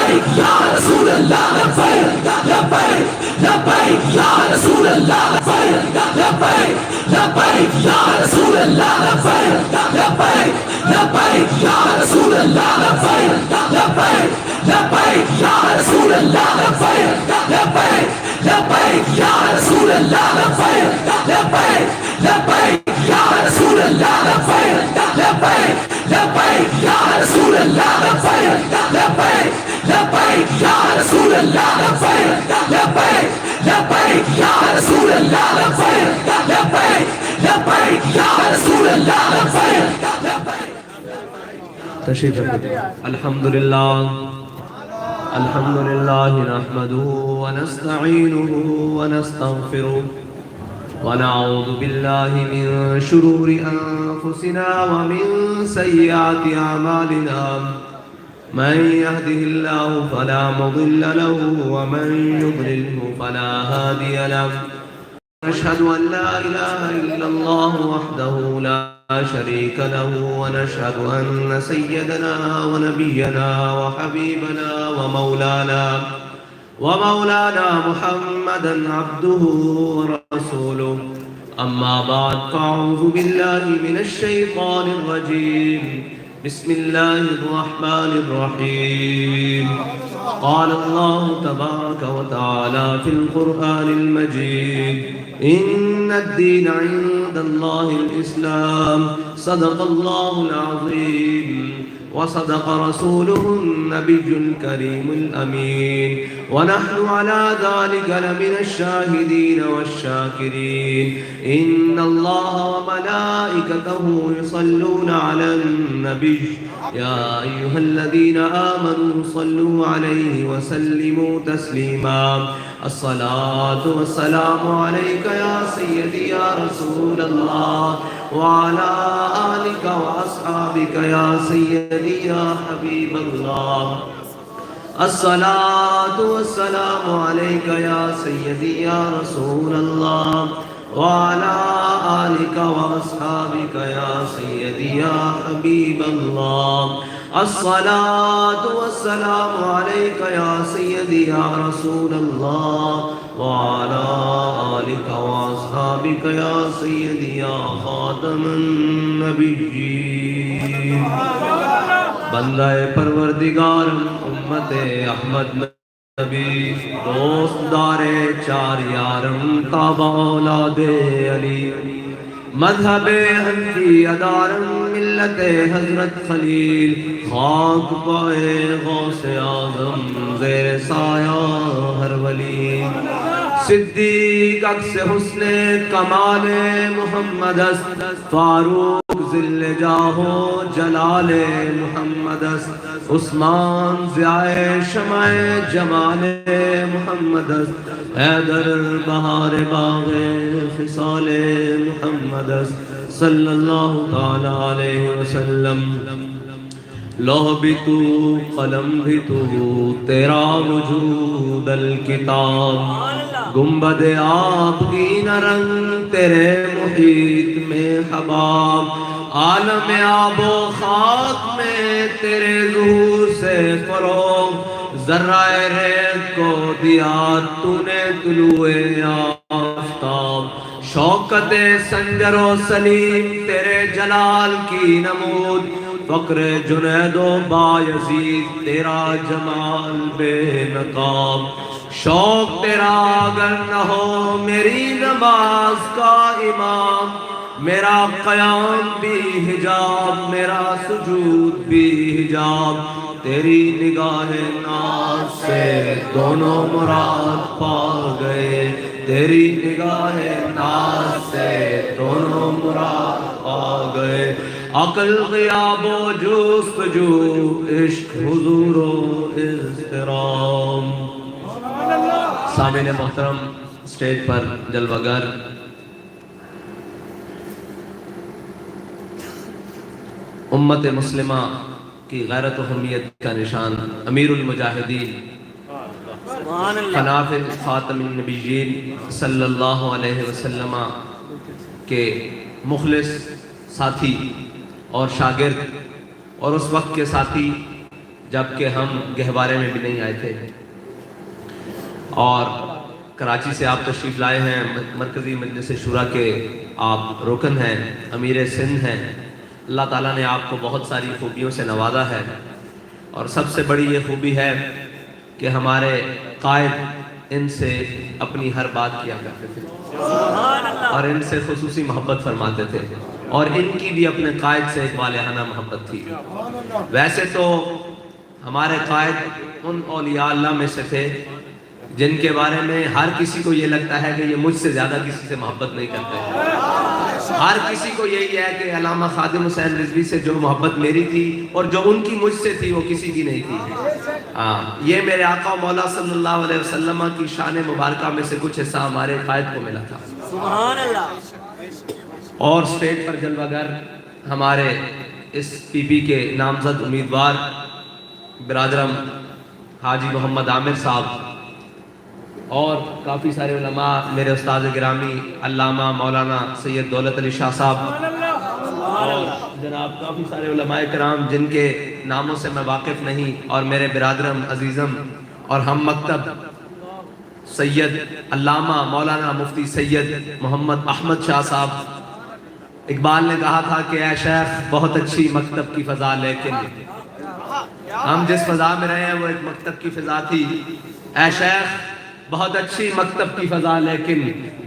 لبیک یا رسول اللہ لبیک لبیک لبیک یا رسول اللہ لبیک لبیک لبیک یا رسول اللہ لبیک لبیک لبیک یا رسول اللہ لبیک لبیک لبیک یا رسول اللہ لبیک لبیک لبیک یا رسول اللہ لبیک لبیک لبیک یا رسول اللہ لبیک لبیک لبیک یا رسول اللہ لبیک لبیک لبیک یا رسول اللہ لبیک لبیک لبیک یا رسول اللہ لبیک لبیک لبیک یا رسول اللہ لبیک تشریف رکھتے ہیں۔ الحمدللہ الحمدللہ نحمده ونستعینه ونستغفره ونعوذ باللہ من شرور انفسنا ومن سیئات اعمالنا من يهده الله فلا مضل له ومن يضلله فلا هادي له نشهد أن لا إله إلا الله وحده لا شريك له ونشهد أن سيدنا ونبينا وحبيبنا ومولانا محمدا عبده ورسوله أما بعد فأعوذ بالله من الشيطان الرجيم بسم الله الرحمن الرحيم قال الله تبارك وتعالى في القرآن المجيد إن الدين عند الله الإسلام صدق الله العظيم وصدق رسوله النبي الكريم الأمين ونحن على ذلك لمن الشاهدين والشاكرين إن الله وملائكته يصلون على النبي يا أيها الذين آمنوا صلوا عليه وسلموا تسليما الصلاة والسلام عليك يا سيدي يا رسول الله وعلى آلك وأصحابك يا سيدي يا حبيب الله الصلاة والسلام عليك يا سيدي يا رسول الله وعلى آلك وأصحابك يا سيدي يا حبيب الله الصلاة والسلام عليك يا سيدي يا رسول الله وعلى آلك وأصحابك يا سيدي يا خاتم النبيين بندہ پروردگار امت احمد نبی دوست دار چار یارم تابع اولاد علی مذہب حنفی ادارم ملت حضرت خلیل خاک پائے غوث اعظم زیر سایہ ہر ولی صدیق عکس حسن کمال محمد است فاروق ذل جاہو جلال محمد است عثمان ضیاء شمع جمال محمد است حیدر بہار باغ خصال محمد است صلی اللہ تعالی علیہ وسلم لوح بھی تو قلم بھی تو تیرا وجود الکتاب گنبد آپ کی رنگ تیرے محیط میں حباب عالم آب و خاک میں تیرے ظہور سے فروغ ذرہ ریت کو دیا تو نے طلوع آفتاب شوکت سنجر و سلیم تیرے جلال کی نمود فقر جنید و بایزید تیرا جمال بے نقاب شوق تیرا اگر نہ ہو میری نماز کا امام میرا قیام بھی حجاب میرا سجود بھی حجاب تیری نگاہ ناز سے دونوں مراد پا گئے تیری نگاہ ناز سے دونوں مراد پا گئے عقل غیاب و جستجو عشق حضور و احترام سامعین محترم اسٹیج پر جلوہ گر امت مسلمہ کی غیرت و حمیت کا نشان امیر المجاہدین خناف خاتم النبیین صلی اللہ علیہ وسلم کے مخلص ساتھی اور شاگرد اور اس وقت کے ساتھی جبکہ ہم گہوارے میں بھی نہیں آئے تھے، اور کراچی سے آپ تشریف لائے ہیں، مرکزی مجلس شورا کے آپ رکن ہیں، امیر سندھ ہیں۔ اللہ تعالیٰ نے آپ کو بہت ساری خوبیوں سے نوازا ہے، اور سب سے بڑی یہ خوبی ہے کہ ہمارے قائد ان سے اپنی ہر بات کیا کرتے تھے اور ان سے خصوصی محبت فرماتے تھے، اور ان کی بھی اپنے قائد سے ایک والہانہ محبت تھی۔ ویسے تو ہمارے قائد ان اولیاء اللہ میں سے تھے جن کے بارے میں ہر کسی کو یہ لگتا ہے کہ یہ مجھ سے زیادہ کسی سے محبت نہیں کرتے۔ ہر کسی کو یہی ہے کہ علامہ خادم حسین رضوی سے جو محبت میری تھی اور جو ان کی مجھ سے تھی وہ کسی کی نہیں تھی۔ یہ میرے آقا مولا صلی اللہ علیہ وسلم کی شان مبارکہ میں سے کچھ حصہ ہمارے قائد کو ملا تھا۔ سبحان اللہ۔ اور اسٹیج پر جلوہ گر ہمارے اس پی پی کے نامزد امیدوار برادرم حاجی محمد عامر صاحب اور کافی سارے علماء، میرے استاد گرامی علامہ مولانا سید دولت علی شاہ صاحب، اور جناب کافی سارے علماء کرام جن کے ناموں سے میں واقف نہیں، اور میرے برادرم عزیزم اور ہم مکتب سید علامہ مولانا مفتی سید محمد احمد شاہ صاحب۔ اقبال نے کہا تھا کہ اے شیخ بہت اچھی مکتب کی فضا، لیکن ہم جس فضا میں رہے ہیں وہ ایک مکتب کی فضا تھی۔ اے شیخ بہت اچھی مکتب کی فضا، لیکن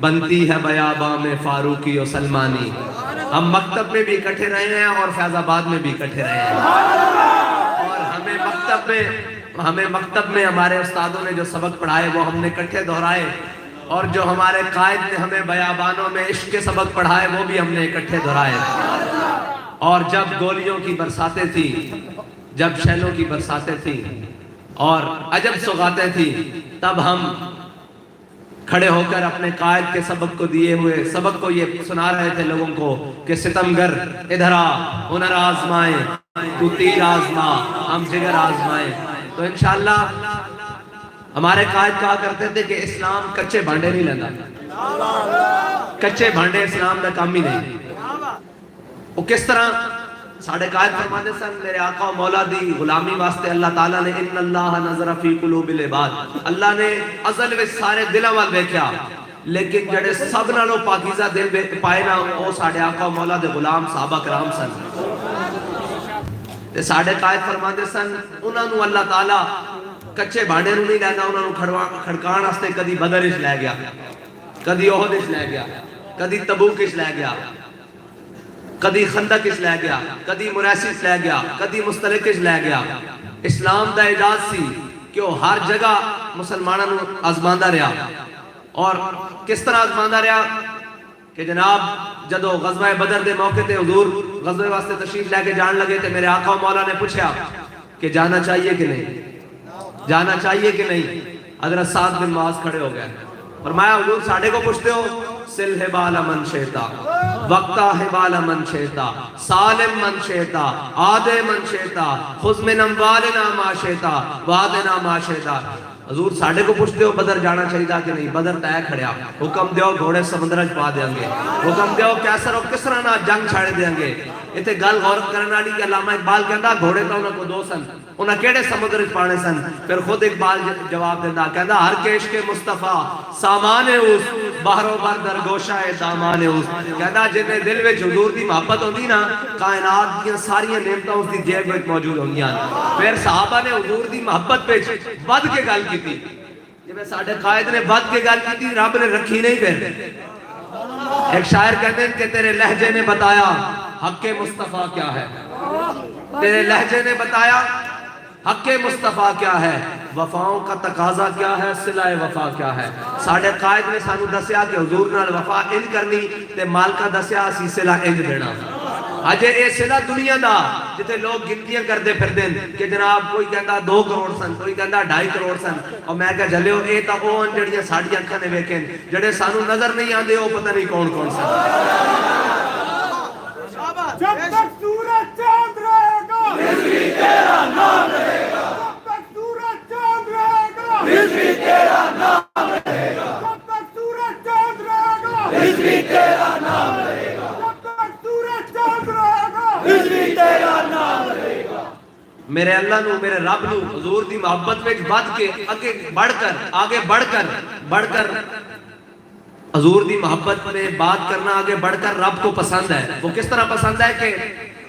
بنتی ہے بیاباں میں فاروقی و سلمانی۔ ہم مکتب میں بھی اکٹھے رہے ہیں اور فیض آباد میں بھی اکٹھے رہے ہیں، اور ہمیں مکتب میں ہمارے استادوں نے جو سبق پڑھائے وہ ہم نے اکٹھے دہرائے، اور جو ہمارے قائد نے ہمیں بیابانوں میں عشق کے سبق پڑھائے وہ بھی ہم نے اکٹھے دہرائے۔ اور جب گولیوں کی برساتیں تھیں، جب شیلوں کی برساتیں تھیں اور عجب سوغاتیں تھیں، تب ہم کھڑے ہو کر اپنے قائد کے سبق کو دیے ہوئے سبق کو یہ سنا رہے تھے لوگوں کو کہ ستمگر ادھر آ، ہنر آزمائیں، تو تیر آزما، ہم جگر آزمائیں۔ تو انشاءاللہ ہمارے قائد کہا کرتے تھے کہ اسلام کچے بھانڈے نہیں لینا، کچے بھانڈے اسلام دا کام ہی نہیں۔ وہ کس طرح؟ ساڑھے قائد فرماتے سن میرے آقا و مولا دی غلامی واسطے اللہ تعالیٰ نے ان اللہ نظر فی قلوب العباد، اللہ نے ازل و سارے دلوں وال دیکھا، لیکن جڑے سب نالوں پاکیزہ دل پائے نا وہ ساڑھے آقا و مولا دے غلام صحابہ کرام سن۔ تے ساڑھے قائد فرماتے سن انہاں نو اللہ تعالیٰ کچے بھانڈے نو نہیں لینا، انہاں نو کھڑکان واسطے کدی بدر اچ لے گیا، کدی احد اچ لے گیا، کدی تبوک اچ لے گیا، کدی خندق اس لے گیا، کدی مریسی اس لے گیا، کدی مستلق اس لے گیا۔ اسلام دا اعجاز سی کہ وہ ہر جگہ مسلمانوں آزماندہ رہا، اور کس طرح آزماندہ رہا کہ جناب جدو غزوہ بدر دے موقع تے حضور غزوہ واسطے تشریف لے کے جان لگے تے میرے آقا و مولا نے پوچھا کہ جانا چاہیے کہ نہیں، جانا چاہیے کہ نہیں۔ حضرت سعد بن معاذ کھڑے ہو گئے، فرمایا حضور ساڑھے کو پوچھتے ہو؟ سل حبال من شیطا، وقتا حبال من شیطا، سالم من شیطا، آدے من شیطا، خذ من اموالنا ما شیطا، وعدنا ما شیطا۔ حضور ساڑھے کو پوچھتے ہو بدر جانا چاہیے کہ نہیں؟ بدر طے کھڑیا، حکم دیو گھوڑے سمندر پا دیں گے، حکم دیو کیسر اور کس طرح نہ جنگ چھاڑے دیں گے۔ اتنے گل غور کرنے والی کہ علامہ اقبال کہندا گھوڑے تو انہاں کو دو سن، انہاں کیڑے سمندر پانے سن؟ پھر خود اقبال جواب دیندا کہندا ہر کیش کے مصطفیٰ سامان اس، بحر و بر در گوشہ دامان اس۔ کہندا جتنے دل وچ حضور دی محبت ہوندی نا، کائنات دی ساری نعمتاں اس دی جیب وچ موجود ہوندیاں۔ پھر صحابہ نے حضور دی محبت وچ ود کے گل کیتی، جویں ساڈے قائد نے ود کے گل کیتی، رب نے رکھی نہیں۔ پھر ایک شاعر کہتے ہیں کہ تیرے لہجے نے بتایا حق مصطفیٰ کیا ہے، تیرے لہجے نے بتایا حق مصطفیٰ کیا ہے، وفاؤں کا تقاضا کیا ہے، صلہ وفا کیا ہے۔ ساڑھے قائد نے سانو دسیا کہ حضور نال وفا انج کرنی تے مالکہ دسیا اسی صلہ انج دینا۔ اجے اے صلہ دنیا دا جتے لوگ گنتیاں کردے پھر دن کہ جناب کوئی کہتا 2 کروڑ سن، کوئی کہتا 2.5 کروڑ سن، اور میں کہا جلے ہو اے تا او ان جڑیاں ساڑھی اکھاں نے ویکھن جڑے سانو نظر نہیں آندے او پتہ نہیں کون کون سن۔ جب تک سورج چاند رہے گا رضوی تیرا نام رہے گا، جب تک سورج چاند رہے گا رضوی تیرا نام رہے گا، جب تک سورج چاند رہے گا رضوی تیرا نام رہے گا، جب تک سورج چاند رہے گا رضوی تیرا نام رہے گا۔ میرے اللہ نو میرے رب نو حضور دی محبت وچ بد کے آگے بڑھ کر حضور دی محبت میں بات کرنا آگے بڑھ کر رب کو پسند ہے. وہ کس طرح پسند ہے کہ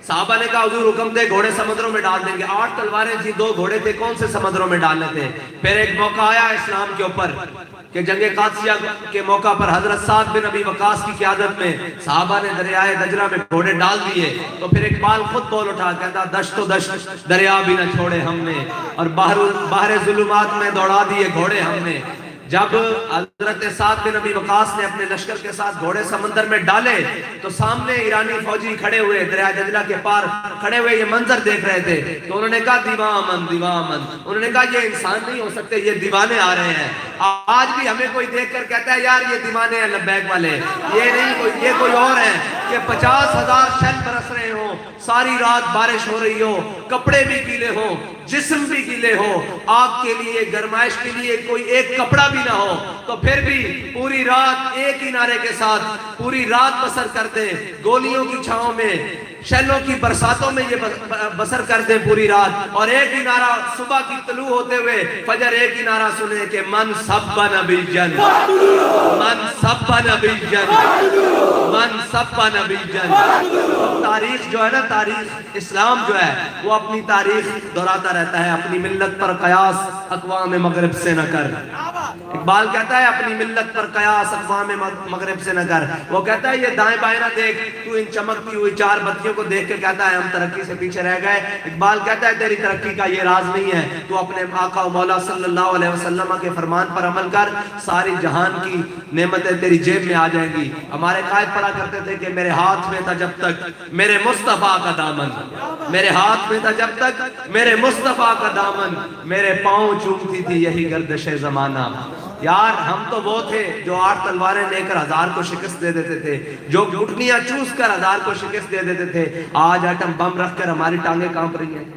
صحابہ نے کہا حضور حکم دے گھوڑے سمندروں میں ڈال دیں گے. 8 تلواریں تھی, 2 گھوڑے تھے, کون سے سمندروں میں ڈالنے تھے. پھر ایک موقع آیا اسلام کے اوپر کہ جنگ قادسیہ کے موقع پر حضرت سعد بن ابی وقاص کی قیادت میں صحابہ نے دریائے دجلہ میں گھوڑے ڈال دیے. تو پھر اقبال خود بول اٹھا, کہتا دشت و دشت دریا بھی نہ چھوڑے ہم نے, اور باہر ظلمات میں دوڑا دیے گھوڑے ہم نے. جب حضرت سعد بن ابی وقاص نے اپنے لشکر کے ساتھ گھوڑے سمندر میں ڈالے تو سامنے ایرانی فوجی کھڑے ہوئے, دریائے دجلہ کے پار کھڑے ہوئے یہ منظر دیکھ رہے تھے. تو انہوں نے کہا دیوامن دیوامن, انہوں نے کہا یہ انسان نہیں ہو سکتے, یہ دیوانے آ رہے ہیں. آج بھی ہمیں کوئی دیکھ کر کہتا ہے یار یہ دیوانے ہیں لبیک والے, یہ نہیں, یہ کوئی اور ہیں کہ 50,000 شل برس رہے ہوں, ساری رات بارش ہو رہی ہو, کپڑے بھی گیلے ہوں, جسم بھی گیلے ہو, آگ کے لیے گرمائش کے لیے کوئی ایک کپڑا بھی نہ ہو, تو پھر بھی پوری رات ایک ہی نعرے کے ساتھ پوری رات بسر کرتے, گولیوں کی چھاؤں میں, شیلوں کی برساتوں میں یہ بسر کرتے پوری رات. اور ایک ہی نعرہ صبح کی طلوع ہوتے ہوئے فجر ایک ہی نعرہ سنے کہ من سبن بالجن, من سبن بالجن, من سبن بالجن. تاریخ جو ہے نا, تاریخ اسلام جو ہے وہ اپنی تاریخ دہراتا رہتا ہے. اپنی ملت پر قیاس اقوام مغرب سے نہ کر. اقبال کہتا ہے اپنی ملت پر قیاس اقوام مغرب سے نہ کر. وہ کہتا ہے یہ دائیں بائیں نہ دیکھ, تو ان چمکتی ہوئی 4 بتیوں کو دیکھ کے کہتا ہے ہم ترقی سے پیچھے رہ گئے. اقبال کہتا ہے تیری ترقی کا یہ راز نہیں ہے, تو اپنے آقا و مولا صلی اللہ علیہ وسلم کے فرمان پر عمل کر, ساری جہان کی نعمتیں تیری جیب میں آ جائیں گی. ہمارے قائد پڑھا کرتے تھے کہ میرے ہاتھ میں تھا جب تک میرے مصطفیٰ کا دامن, میرے ہاتھ میں تھا جب تک میرے مصطفیٰ کا دامن, میرے پاؤں چومتی تھی یہی گردش زمانہ. یار ہم تو وہ تھے جو 8 تلواریں لے کر 1000 کو شکست دے دیتے تھے, جو گھٹنیاں چوس کر 1000 کو شکست دے دیتے تھے. آج ایٹم بم رکھ کر ہماری ٹانگیں کانپ رہی ہیں.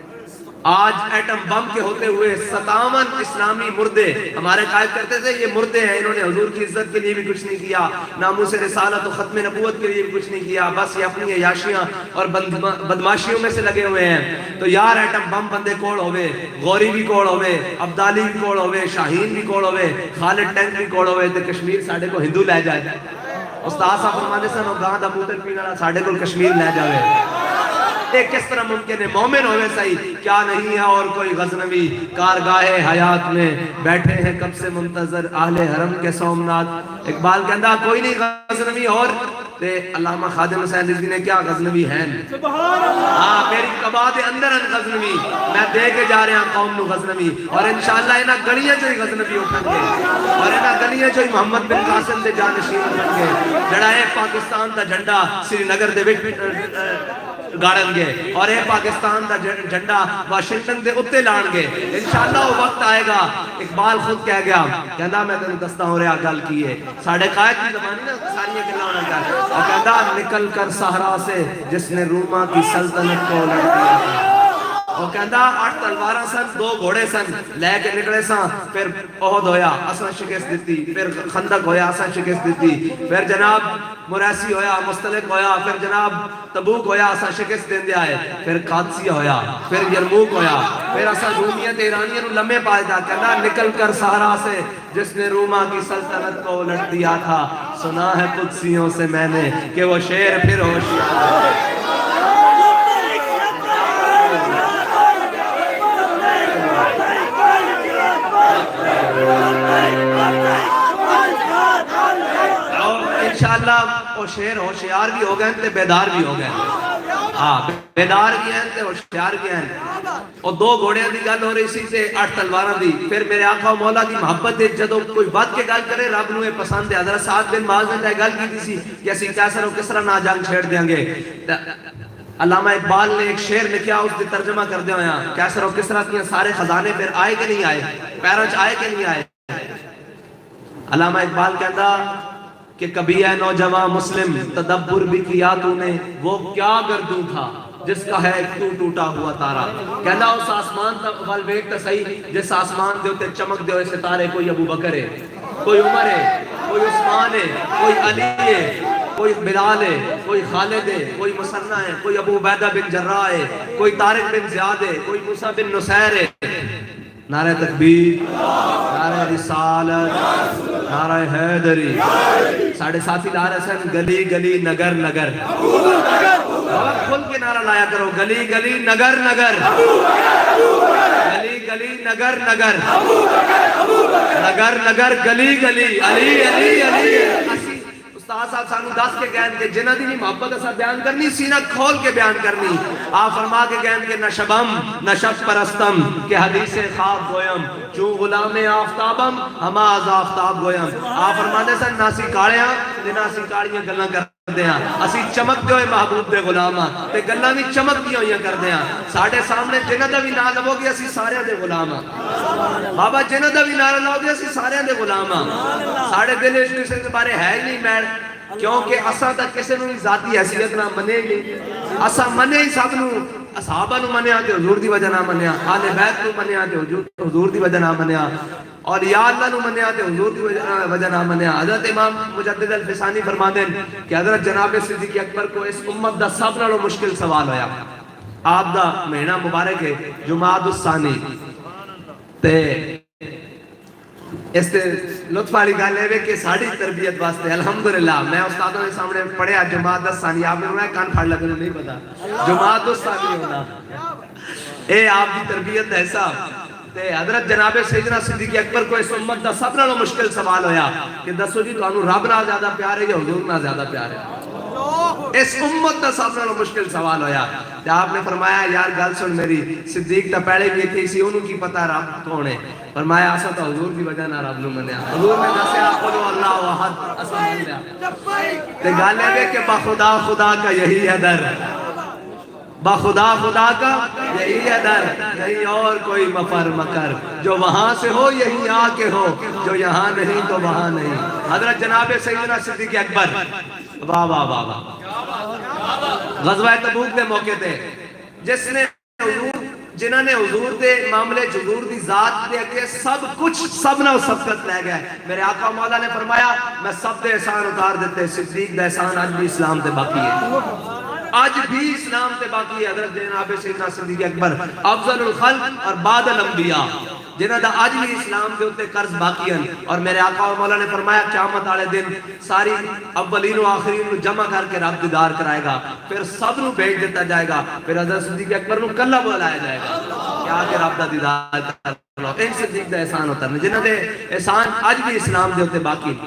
آج ایٹم بم کے ہوتے ہوئے 57 اسلامی مردے, ہمارے قائد کرتے تھے یہ مردے ہیں, انہوں نے حضور کی عزت کے لیے بھی کچھ نہیں کیا, ناموس رسالت و ختم نبوت کے لیے بھی کچھ نہیں کیا, بس یہ اپنی عیاشیاں اور بدماشیوں میں سے لگے ہوئے ہیں. تو یار ایٹم بم بندے کوڑ ہوئے, غوری بھی کوڑ ہوئے, عبدالی بھی کوڑ ہوئے, شاہین بھی کوڑ ہوئے, خالد ٹینک بھی کوڑ ہوئے, تو کشمیر ساڑھے کو ہندو لے جائے. استاد صاحب فرمانے سے گاہ دا پوتر پینا ساڑھے کو کشمیر لے جائے. کس طرح ممکن ہے مومن ہوئے صحیح, کیا نہیں ہے اور کوئی غزنوی کارگاہ حیات میں, بیٹھے ہیں کب سے منتظر اہل حرم کے سومنات. اقبال کہتا کوئی نہیں غزنوی اور تے علامہ خادم حسین رضوی نے کیا غزنوی ہیں. ہاں میری قباد اندر ان غزنوی, میں دے کے جا رہے ہیں قوم نو غزنوی, اور انشاءاللہ انہاں گلیاں چوئی غزنوی اٹھن گے, اور انہاں گلیاں چوئی محمد بن قاسم دے جانشین اٹھن گے, جڑا ہے پاکستان دا جھنڈا سری نگر دے وچ گاڑن گے, اور اے پاکستان دا جھنڈا واشنگٹن دے اتے لان گے. انشاءاللہ وہ وقت آئے گا. اقبال خود کہہ گیا, کہنا میں تینوں دستا ہوں رہا گل کی ہے, ساڑھے قائد کی زبانی نا ساری گلاں ہونا کر, اور کہنا نکل کر صحرا سے جس نے روما کی سلطنت کو الٹ دیا تھا. وہ کہندا 8 تلواراں سن, 2 گھوڑے سن, لے کے نکلے سن, پھر احد ہویا اساں شکست دیتی, پھر خندق ہویا اساں شکست دیتی, پھر جناب مریسی ہویا, مستلق ہویا, پھر جناب تبوک ہویا اساں شکست دیندے آئے, پھر قادسیہ ہویا, پھر یرموک ہویا, پھر اساں رومیت ایرانیاں نو لمحے پا دا. کہندا نکل کر صحرا سے جس نے روما کی سلطنت کو الٹ دیا تھا, سنا ہے قدسیوں سے میں نے کہ وہ شیر پھر ہوشیار. انشاءاللہ وہ شیر ہوشیار بھی ہو گئے تے بیدار بھی ہو گئے. ہاں بیدار بھی ہیں تے ہوشیار بھی ہیں. اور 2 گھوڑیاں دی گل ہو رہی سی تے 8 تلواراں دی. پھر میرے آقا و مولا دی محبت دے جدوں کوئی بات کے گل کرے رب نو پسند ہے. حضرت سعد بن معاذ نے گل کی سی کہ اسی کیسر و کسرا نہ جنگ چھیڑ دیں گے. علامہ اقبال نے ایک شعر لکھیا, اس دی ترجمہ کر دیا ہویا, کیسر و کسرا کے سارے خزانے پھر آئے کہ نہیں آئے, پیروں چ آئے کہ نہیں آئے. علامہ اقبال کہتا کہ کبھی اے نوجوان مسلم تدبر بھی کیا تو نے, وہ کیا گردوں تھا جس کا ہے تو ٹوٹا ہوا تارا. کہنا اس آسمان وال ویکھ تے صحیح جس آسمان دے اوتے چمک دے ہوئے ستارے, کوئی ابو بکر ہے, کوئی عمر ہے, کوئی عثمان ہے, کوئی علی ہے, کوئی بلال ہے، کوئی خالد ہے، کوئی مسنہ ہے، کوئی ابو عبیدہ بن جراح ہے، کوئی طارق بن زیاد ہے، کوئی موسیٰ بن نصیر ہے۔ نعرہ تکبیر، نعرہ رسالت، نعرہ حیدری۔ ساڑھے ساتھی لا رہے ہیں گلی گلی نگر نگر، اور کھل کے نعرہ لایا کرو، گلی گلی نگر نگر، گلی گلی نگر نگر، نگر نگر گلی گلی، علی علی علی۔ استاد صاحب سانو دس کے کہن کے جنہ دی محبت اسا بیان کرنی، سینہ کھول کے بیان کرنی۔ آپ فرما کے کہن کے نہ شبم نہ شب پرستم کہ حدیث خواب گویم، چون غلام آفتابم ہما از آفتاب گویم۔ آپ فرمانے سے ناسی کاڑیاں ناسی کاڑیاں گلنا کر دیاں، اسی چمک دیوئے محبوب دے غلاماں تے گلنا بھی چمک دیوں یا کر دیاں۔ ساڑھے سامنے جنہ دا بھی نہ لبو گے اسی سارے دے غلاماں، بابا جنہ دا بھی نہ لبو گے اسی سارے دے غلاماں۔ ساڑھے دل اس کسی کے بارے ہے ہی نہیں میڑ، کیونکہ اسا تا کسی نو ذاتی حیثیت نہ منے گی، اسا منے ہی سب نو، اصحابہ نو منیا تے حضور دی وجہ نہ منیا، آل بیت نو منیا تے حضور دی وجہ نہ منیا، اور یا اللہ نو منیا تے حضور دی وجہ نہ منیا۔ حضرت امام مجدد الفسانی فرما دیں کہ حضرت جناب صدیق اکبر کو اس امت دا سب نالوں مشکل سوال ہویا۔ آپ دا مہینہ مبارک ہے جمعہ الثانی، تے اس تے لطف والی گل ہے کہ ساڑھی تربیت واسطے الحمدللہ میں استادوں کے سامنے پڑھیا جماعت الثانی، آپ نے انہیں کان پھاڑ لگنے نہیں پتا جماعت الثانی ہونا، اے آپ کی تربیت ایسا۔ تے حضرت جناب سیدنا صدیق اکبر کو اس امت دا سب نالوں مشکل سوال ہویا کہ دسو جی تانوں رب نال زیادہ پیار ہے یا حضور نال زیادہ پیار ہے؟ اس امت دا سب نالوں مشکل سوال ہویا۔ تے آپ نے فرمایا یار گل سن میری، صدیق تا پہلے بھی تھی سی، انہوں کی پتہ رب کون ہے؟ فرمایا اسا تو حضور کی وجہ نہ رب نو منیا، حضور نے دسیا قل اللہ احد، اسا من لیا۔ تے گل ہے کہ بخدا خدا کا یہی ہے در، بخدا خدا کا یہی ہے در، نہیں اور کوئی مفر مکر، جو وہاں سے ہو یہی آ کے ہو، جو یہاں نہیں تو وہاں نہیں۔ حضرت جناب سیدنا صدیق اکبر، واہ واہ واہ واہ، غزوہ تبوک دے موقع تے جس نے حضور، جنہاں نے حضور دے معاملے حضور دی ذات دے کے سب کچھ سب نہ سبقت لے گئے۔ میرے آقا مولا نے فرمایا میں سب دے احسان اتار دیتے، صدیق دے احسان آج بھی اسلام دے باقی ہے، آج بھی اسلام تے باقی ہے۔ حضرت جناب سیدنا صدیق اکبر افضل الخلق اور بعد الانبیاء، جنہاں دا آج بھی اسلام دے ہوتے قرض باقی ہیں، اور میرے آقا و مولا نے فرمایا قیامت والے دن ساری اولین و آخرین کو جمع کر کے رب دیدار کرائے گا، پھر سب نو بھیج دیتا جائے گا، پھر حضرت صدیق اکبر نو کلہ بلایا جائے گا کہ آگے رب دا دیدار کر لو۔ ان صدیق دا احسان ہوتا ہے جنہاں دے احسان آج بھی اسلام دے ہوتے باقی۔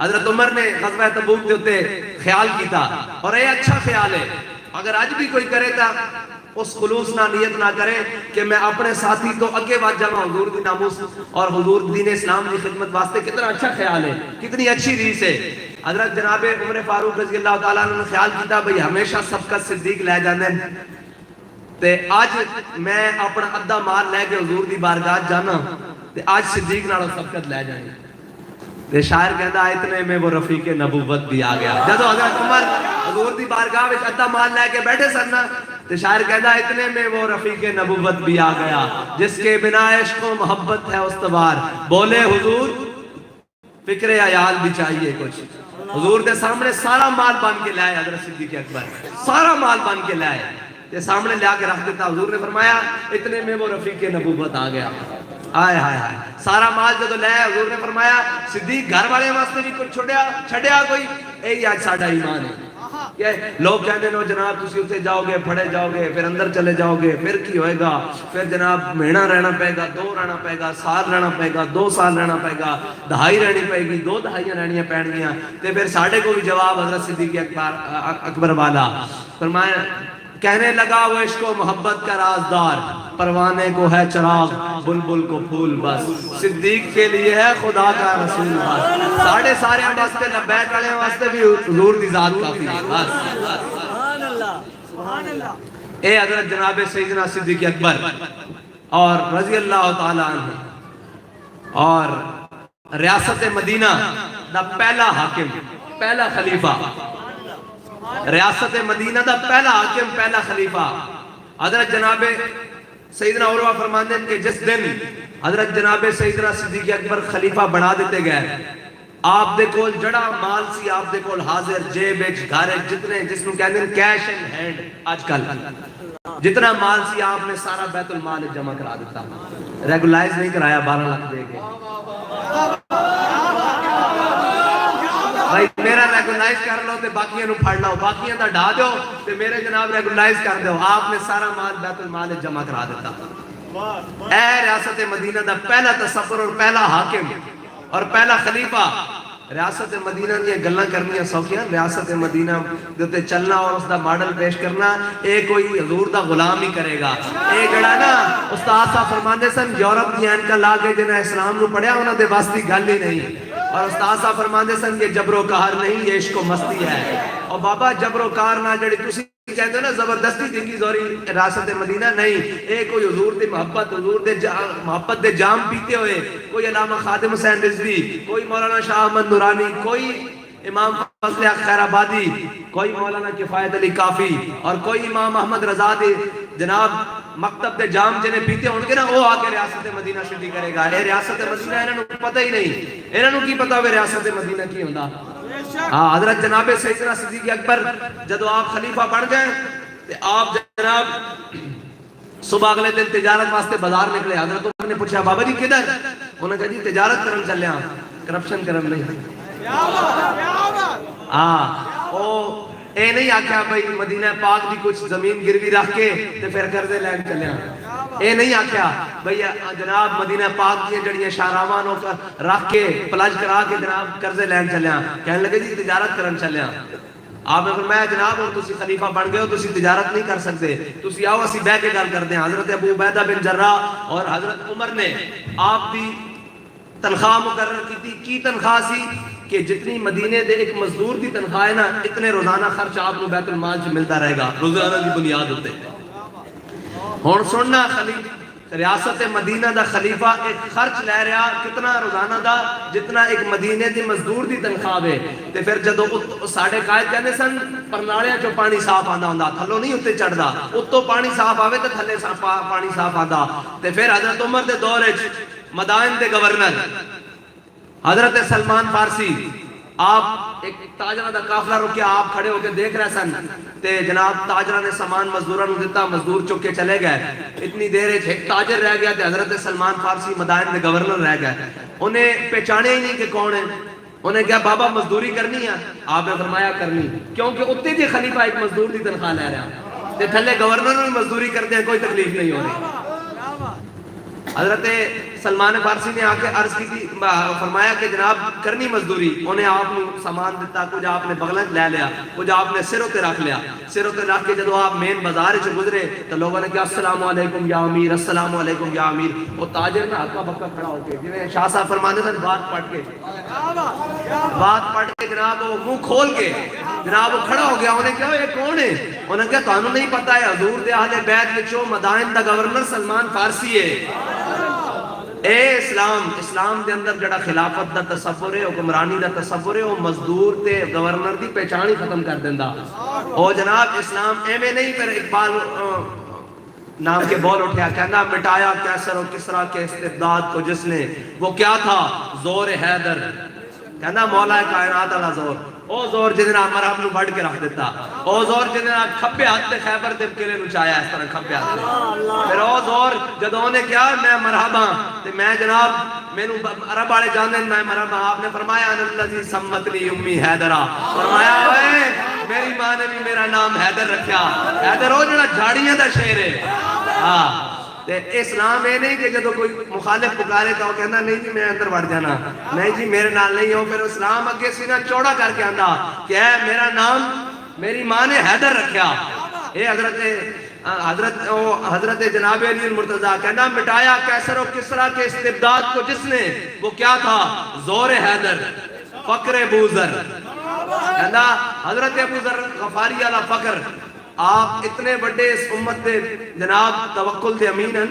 حضرت عمر نے غزوہ تبوک دے ہوتے خیال کیتا، اور یہ اچھا خیال ہے، اگر آج بھی کوئی کرے تا اس خلوص نہ نیت نہ کرے کہ میں اپنے ساتھی تو اگے بات جاؤں حضور دی ناموس اور حضور دین اسلام کی خدمت واسطے، کتنا اچھا خیال ہے، کتنی اچھی ریس ہے۔ حضرت جناب عمر فاروق رضی اللہ تعالیٰ نے خیال کیتا بھئی ہمیشہ سبقت صدیق لے جانے، تے آج میں اپنا ادھا مال لے کے حضور دی بارگاہ جانا، تے آج صدیق نالوں سبقت لے جانے۔ تے شاعر کہتا ہے اتنے میں وہ رفیق نبوت بھی آ گیا۔ جدو حضرت عمر حضور دی بارگاہ وچ ادھا مال لے کے بیٹھے سننا، تے شاعر کہتا ہے اتنے میں وہ رفیق نبوت بھی آ گیا، جس کے بنا عشق و محبت ہے استوار، بولے حضور فکر عیال بھی چاہیے کچھ۔ حضور دے سامنے سارا مال بن کے لائے حضرت صدیق اکبر، سارا مال بن کے لائے تے سامنے لے کے رکھ دیتا۔ حضور نے فرمایا اتنے میں وہ رفیق نبوت آ گیا۔ آئے ہائے ہائے، سارا مال جدو لے حضور نے فرمایا صدیق گھر والے واسطے بھی کچھ چھڑیا کوئی، یہی آج ساڈا ایمان ہے کہ لوگ کہتے ہیں جناب تسی اتنے جاؤ گے، پھڑے جاؤ گے، پھر اندر چلے جاؤ گے، پھر کی ہوئے گا، پھر جناب مہینہ رہنا پائے گا، 2 رہنا پائے گا، سال رہنا پائے گا، 2 سال رہنا پائے گا، دہائی رہنی پائے گی، 2 دہائیاں رہنیاں پہن گیاں۔ تے پھر ساڑھے کو بھی جواب حضرت صدیق اکبر والا فرمایا، کہنے لگا وہ عشق و محبت کا رازدار، پروانے کو ہے چراغ بلبل کو پھول بس، صدیق کے لیے ہے خدا کا رسول بس۔ ساڑھے سارے واسطے لبیک والے واسطے بھی حضور دی ذات کافی ہے بس۔ سبحان اللہ سبحان اللہ۔ اے حضرت جناب سیدنا صدیق اکبر اور رضی اللہ تعالیٰ عنہ اور ریاست مدینہ دا پہلا حاکم، پہلا خلیفہ، ریاست مدینہ دا پہلا حاکم، پہلا خلیفہ حضرت جناب سیدنا عروہ فرماتے ہیں کہ جس دن حضرت جناب سیدنا صدیق اکبر خلیفہ بنا دیتے گئے، آپ دے کول جڑا مال سی آپ دے کول حاضر جیب وچ گھر جتنے جس نوں کہندے کیش ان ہینڈ اج کل جتنا مال سی آپ نے سارا بیت المال جمع کرا دیتا ریگولائز نہیں کرایا 12 لاکھ دے کے بھائی میرا ریگولائز کر لو تے باقیاں نوں پھڑ لو باقیاں دا ڈھا دیو تے میرے جناب ریگولائز کر دیو آپ نے سارا مال بیت المال جمع کرا دیتا اے ریاست مدینہ دا پہلا تصور اور پہلا حاکم اور پہلا خلیفہ ریاست مدینہ دیا گلاں کرنیاں سوکھیاں ریاست مدینہ دیتے چلنا اور اس دا ماڈل پیش کرنا اے کوئی حضور دا غلام ہی کرے گا اے جڑا نا استاد صاحب فرماندے سن یورپ دی اینکا لا کے جنہیں اسلام نو پڑھیا انہاں دے واسطے گل ہی نہیں اور استاد صاحب فرماندے سن کہ جبر و قہر نہیں یہ عشق و مستی ہے اور بابا جبر و قہر نہ جڑی تسی کہتے ہیں نا زبردستی جنگی زوری ریاست مدینہ نہیں اے کوئی حضور دی محبت حضور دے محبت دے جام پیتے ہوئے کوئی علامہ خادم حسین رضوی کوئی مولانا شاہ احمد نورانی کوئی امام فضل خیر آبادی کوئی مولانا کفایت علی کافی اور کوئی امام احمد رضا دے جناب مکتب دے جام جنہیں پیتے ہوں گے نا وہ آکے ریاست مدینہ شدی کرے گا اے ریاست مدینہ انہوں نے پتہ ہی نہیں انہوں نے کی پتہ ہوئے ریاست مدینہ کی ہوندہ حضرت جناب سیدنا صدیق اکبر جدو آپ خلیفہ بن گئے تو آپ جناب صبح اگلے دن تجارت واسطے بازار نکلے حضرت عمر نے پوچھا بابا جی کدھر انہوں نے کہا جی تجارت کرن چلے ہاں کرپشن کرن نہیں اے نہیں آکھا بھائی مدینہ پاک دی کچھ زمین گروی رکھ کے تے پھر قرضے لین چلے ہاں اے نہیں آکھا بھئی جناب مدینہ پاک دی جڑیاں شاہراواں رکھ کے پلج کرا کے جناب قرضے لین چلے ہاں کہنے لگے جی تجارت کرن چلے ہاں آپ نے فرمایا جناب اور تسی خلیفہ بن گئے ہو تسی تجارت نہیں کر سکتے تسی آؤ اسی بہ کے گل کرتے ہیں حضرت ابو عبیدہ بن جراح اور حضرت عمر نے آپ دی تنخواہ مقرر کی تھی کی تنخواہ سی کہ جتنی مدینے دے ایک مزدور دی تنخواہ ہے نا اتنے روزانہ خرچ آپ کو بیت المال سے ملتا رہے گا روزانہ کی بنیاد ہوتے ہون سننا ریاست مدینہ دا خلیفہ ایک خرچ لے رہا کتنا روزانہ دا جتنا ایک مدینے دی مزدور دی تنخواہ ہے تے پھر جدو ساڑھے قائد کہنے سن پرناڑیاں چو پانی صاف آندہ ہوندہ تھلو نہیں ہوتے چڑھ دا اتو پانی صاف آوے تے تھلے پانی صاف آندہ تے پھر حضرت عمر دے دور مدائن دے گورنر حضرت سلمان فارسی آپ ایک تاجرہ دا قافلہ رکیا آپ کھڑے ہو کے دیکھ رہے سن تے جناب تاجرہ نے سامان مزدورہ نو دیتا مزدور چک کے چلے گئے اتنی دیر ایک تاجر رہ گیا تے حضرت سلمان فارسی مدائن دے گورنر رہ گئے انہیں پہچانے ہی نہیں کہ کون ہے انہیں کہا بابا مزدوری کرنی ہے آپ نے فرمایا کرنی کیونکہ اتنے جی خلیفہ ایک مزدور دی تنخواہ لے رہا تے تھلے گورنر میں مزدوری کرتے ہیں کوئی تکلیف نہیں ہو رہی حضرت سلمان فارسی نے آکے عرض کی تھی فرمایا کہ جناب کرنی مزدوری انہیں آپ نے سامان دیتا کچھ آپ نے بغلت لے لیا کچھ آپ نے سر ہوتے رکھ لیا سر ہوتے رکھ کے جدو آپ مین بازار سے گزرے تو لوگوں نے کہا السلام علیکم یا امیر السلام علیکم یا امیر وہ تاجر نے ہکا بکا کھڑا ہو کے جنہیں شاہ صاحب فرمانے تھے بات پڑھ کے جناب وہ منہ کھول کے جناب وہ کھڑا ہو گیا انہیں کہا یہ کون ہے انہیں کہا تانوں نہیں پتا ہے حضور دے اہل بیت وچوں مدائن دا گورنر سلمان فارسی ہے اے اسلام دے اندر جڑا خلافت دا تصور ہے حکمرانی دا تصور ہے وہ مزدور تے گورنر دی پہچان ہی ختم کر دیندا او جناب اسلام ایویں نہیں پر اقبال نام کے بول اٹھیا کہنا مٹایا کیسر و کسرا کے استبداد کو جس نے وہ کیا تھا زور حیدر کہنا مولا کائنات والا زور او زور جنہیں مرحب نو بڑھ کے رکھ دیتا او زور جنہیں کھپے ہاتھ تے خیبر دے کلے نو چاہیا اس طرح کھپے ہاتھ پھر او زور جدوں نے کیا میں مرحبا تے میں جناب مینوں عرب والے جاندے میں مرحبا آپ نے فرمایا ان الذی سمتنی امی حیدرہ فرمایا اوئے میری ماں نے بھی میرا نام حیدر رکھیا حیدر او جڑا جھاڑیاں دا شیر ہے ہاں اسلام یہ نہیں کہ جدو کوئی مخالف پکارے تو کہنا نہیں جی میں اندر بڑھ جانا نہیں جی میرے نال نہیں ہو پھر اسلام اگے سینہ چوڑا کر کے آندا کہ اے میرا نام میری ماں نے حیدر رکھیا اے حضرت جناب علی المرتضیٰ کہنا مٹایا کیسر و کسرا کے استبداد کو جس نے وہ کیا تھا زور حیدر فقر بوزر کہنا حضرت ابو ذر غفاری علی فقر آپ اتنے بڑے اس امت دے جناب توکل دے امین ہیں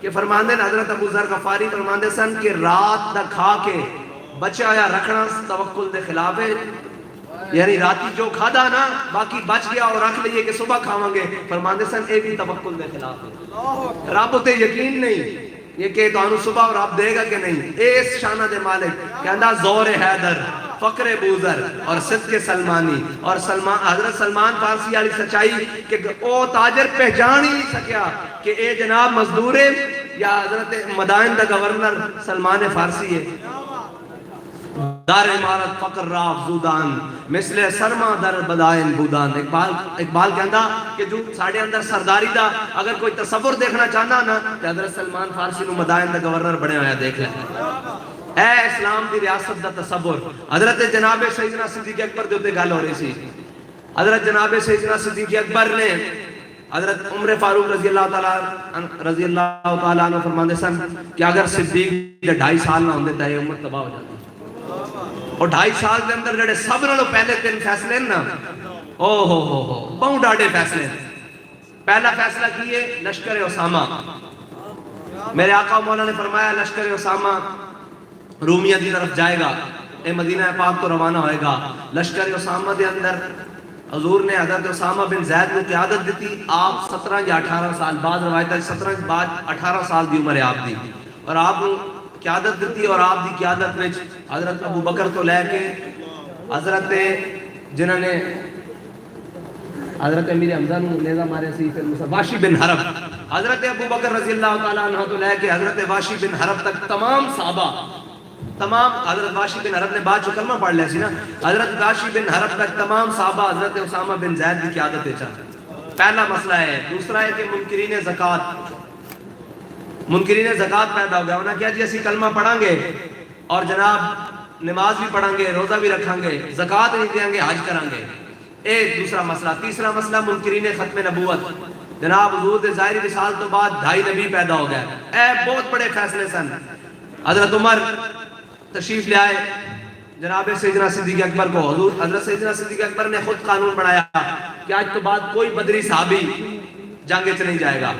کہ فرماندے حضرت ابو ذر غفاری فرماندے سن کہ رات دا کھا کے بچا یا رکھنا توکل دے خلاف ہے یعنی راتی جو کھادا نا باقی بچ گیا اور رکھ لئیے کہ صبح کھاواں گے فرماندے سن اے بھی توکل دے خلاف ہے رب تے یقین نہیں یہ کہ تو صبح اور آپ دے گا کہ نہیں؟ اس شانہ دے مالک کہندہ زور حیدر، فقر بوزر اور صدق سلمانی. اور حضرت سلمان فارسی والی سچائی کہ او تاجر پہچان ہی نہیں سکیا کہ اے جناب مزدور ہے یا حضرت مدائن دا گورنر سلمان فارسی ہے. دار عمارت فقر را افزودان مثل سرما در بدائن بودان. اقبال کہندا کہ جو ساڑھے اندر سرداری دا اگر کوئی تصور دیکھنا چاہنا نا تو حضرت سلمان فارسی نو مدائن دا گورنر بنے ہویا دیکھ لیں. اے اسلام دی ریاست دا تصور. حضرت جناب سیدنا صدیق اکبر دے ہوتے گل ہو رہی سی. حضرت جناب سیدنا صدیق اکبر نے حضرت عمر فاروق رضی اللہ تعالیٰ عنہ فرماندے سن کہ اگر صدیق دے 2.5 سال نہ ہوندے تے امت تباہ ہو جاتی. اور 2.5 سال دے اندر جڑے سب نالوں پہلے 3 فیصلے ہیں نا، او ہو بہت ڈاڈے فیصلے ہیں. پہلا فیصلہ کیے لشکر اسامہ. میرے آقا مولا نے فرمایا لشکر اسامہ رومیہ دی طرف جائے گا، اے مدینہ پاک تو روانہ ہوئے گا. لشکر اسامہ دے اندر حضور نے حضرت اسامہ بن زید کو قیادت دیتی. آپ 17 یا 18 سال بعد روایت ہے 17 بعد 18 سال دی عمر ہے آپ دی، اور آپ قیادت دیتی. اور آپ دی قیادت میں حضرت ابو بکر تو لے کے حضرت جنہوں نے حضرت امیر حمزہ نو نیزہ مارے سی پھر واشی بن حرب، حضرت ابو بکر رضی اللہ تعالیٰ عنہ تو لے کے حضرت واشی بن حرب تک تمام صحابہ، تمام حضرت واشی بن حرب نے بعد جو کلمہ پڑھ لیا سی نا، حضرت واشی بن حرب تک تمام صحابہ حضرت اسامہ بن زید کی قیادت ہے. پہلا مسئلہ ہے. دوسرا ہے کہ منکرین زکوٰۃ پیدا ہو گیا. انہوں نے کیا جی اسی کلمہ پڑھیں گے اور جناب نماز بھی پڑھیں گے، روزہ بھی رکھیں گے، زکوٰۃ نہیں دیں گے، حج کریں گے. ایک دوسرا مسئلہ. تیسرا مسئلہ منکرین ختم نبوت. جناب حضور دے ظاہری وصال تو بعد 2.5 نبی پیدا ہو گئے. اے بہت بڑے فیصلے سن. حضرت عمر تشریف لے آئے جناب سیدنا صدیق اکبر کو. حضرت سیدنا صدیق اکبر نے خود قانون بنایا کہ آج تو بعد کوئی بدری صحابی جنگ چ نہیں جائے گا.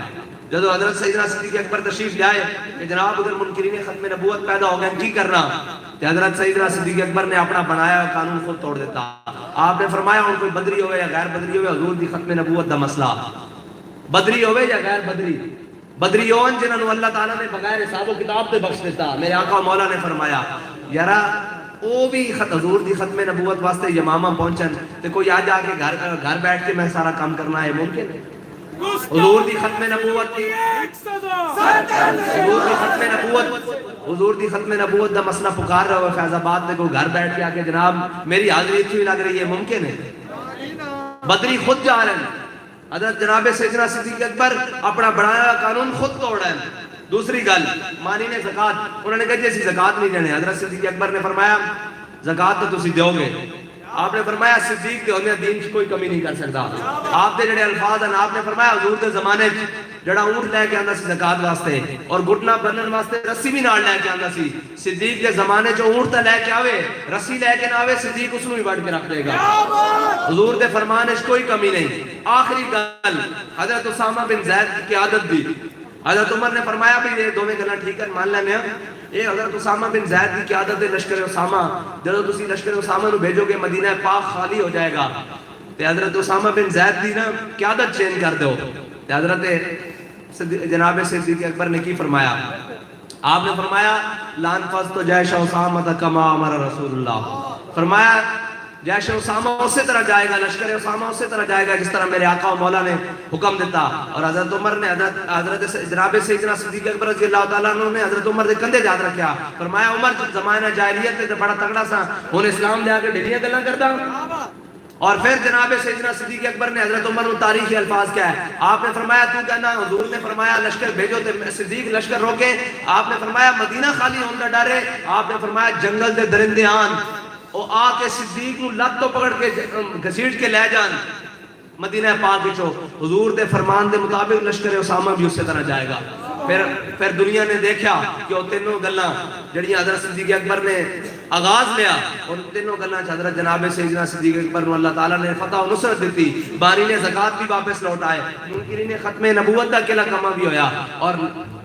جب حضرت سیدنا صدیق اکبر تشریف لے آئے کہ جناب اگر منکرین ختم نبوت پیدا ہو گئے کی کرنا، تو حضرت سیدنا صدیق اکبر نے اپنا بنایا قانون خود توڑ دیتا. آپ نے فرمایا ان کوئی بدری ہوئے یا غیر بدری ہوئے، حضور دی ختم نبوت دا مسئلہ بدری ہوئے یا غیر بدری، بدری ہون جنہوں اللہ تعالیٰ نے بغیر حساب و کتاب دے بخش دیتا. میرے آقا مولا نے فرمایا یارا او بھی حضور دی ختم نبوت واسطے یمامہ پہنچن تے کوئی آ جا کے گھر بیٹھ کے میں سارا کام کرنا ہے ممکن ہے؟ حضور دی ختم نبوت حضور دی ختم نبوت دا مسئلہ پکار رہا ہوا فیض آباد میں کوئی گھر بیٹھ کے آکے جناب میری حاضری اتنی لگ رہی ہے ممکن ہے؟ بدری خود جا رہے ہیں. حضرت جناب سیدنا صدیق اکبر اپنا بنایا قانون خود توڑ رہے ہیں. دوسری گل مانی نے زکات. انہوں نے کہا جی اسی زکات نہیں دینے. حضرت صدیق اکبر نے فرمایا زکات تو تسی دیو گے. آپ نے فرمایا صدیق دے ہونے دین کی کوئی کمی نہیں کر سکتا. آپ دے جڑے الفاظ ہیں آپ نے فرمایا حضور دے زمانے جڑا اونٹ لے کے آندا سی زکات واسطے اور گھٹنا بنن واسطے رسی بھی نال لے کے آندا سی. صدیق دے زمانے جو اونٹ تے لے کے آوے رسی لے کے نہ آوے صدیق اس نوں ہی وڈ کے رکھ دے گا. حضور دے فرمان وچ کوئی کمی نہیں. آخری گل حضرت اسامہ بن زید کی قیادت دی. حضرت عمر نے فرمایا بھی یہ دونوں گلاں ٹھیک ہے مان لینے ہیں. یہ حضرت اسامہ بن زید کی قیادت لشکر اسامہ جدوں تسی لشکر اسامہ نو بھیجو گے مدینہ پاک خالی ہو جائے گا تے حضرت اسامہ بن زید دی نا قیادت چینج کر دو. تے حضرت جناب صدیق اکبر نے کی فرمایا؟ آپ نے فرمایا لان فض تو جیش اسامہ کما امر رسول اللہ. فرمایا جیش اسامہ اسی طرح جائے گا، لشکر اسامہ اسی طرح جائے گا جس طرح میرے آقا و مولا نے حکم دیتا. اور حضرت عمر نے حضرت جناب سیدنا صدیق اکبر رضی اللہ تعالیٰ عنہ نے حضرت عمر دے کندھے یاد رکھیا. فرمایا عمر زمانہ جاہلیت تے بڑا تگڑا سا ہن اسلام لے آ کے ڈھیلیاں گلاں کردا. اور پھر جناب سیدنا صدیق اکبر نے حضرت عمر کو تاریخی الفاظ کیا ہے. آپ نے فرمایا تو کہنا حضور نے فرمایا لشکر بھیجو تے صدیق لشکر روکے. آپ نے فرمایا مدینہ خالی ہون دا ڈر ہے. آپ نے فرمایا جنگل دے درندے آن او آ کے صدیق نو لت تو پکڑ کے گھسیٹ کے لے جان مدینہ پاک وچوں. حضور دے فرمان دے مطابق لشکر اسامہ بھی اسی طرح جائے گا. پھر دنیا نے دیکھا کہ وہ تینوں گلاں جڑیاں حضرت صدیق اکبر نے آغاز لیا اور تینوں گلاں حضرت جناب سیدنا صدیق اکبر نو اللہ تعالیٰ نے فتح و نصرت دیتی. بانی نے زکات بھی واپس لوٹائے. منکرین ختم نبوت دا قلعہ کما بھی ہویا. اور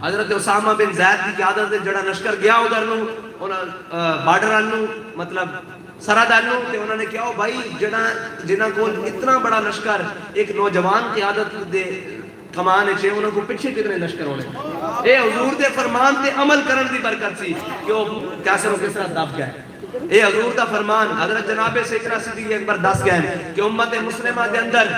حضرت اسامہ بن زید کی قیادت سے جڑا لشکر گیا ادھر نو بارڈر نو مطلب سرحد نو تے انہوں نے کہا بھائی جنہاں کول اتنا بڑا لشکر ایک نوجوان قیادت دے کمان چھے انہوں کو پچھے کتنے لشکر ہونے اے حضور دے فرمان تے عمل کرن دی برکت سی کہ وہ کیسے وہ کس طرح دب گئے اے حضور دا فرمان حضرت جناب سیدنا صدیق اکبر دس گئے کہ امت مسلمہ دے اندر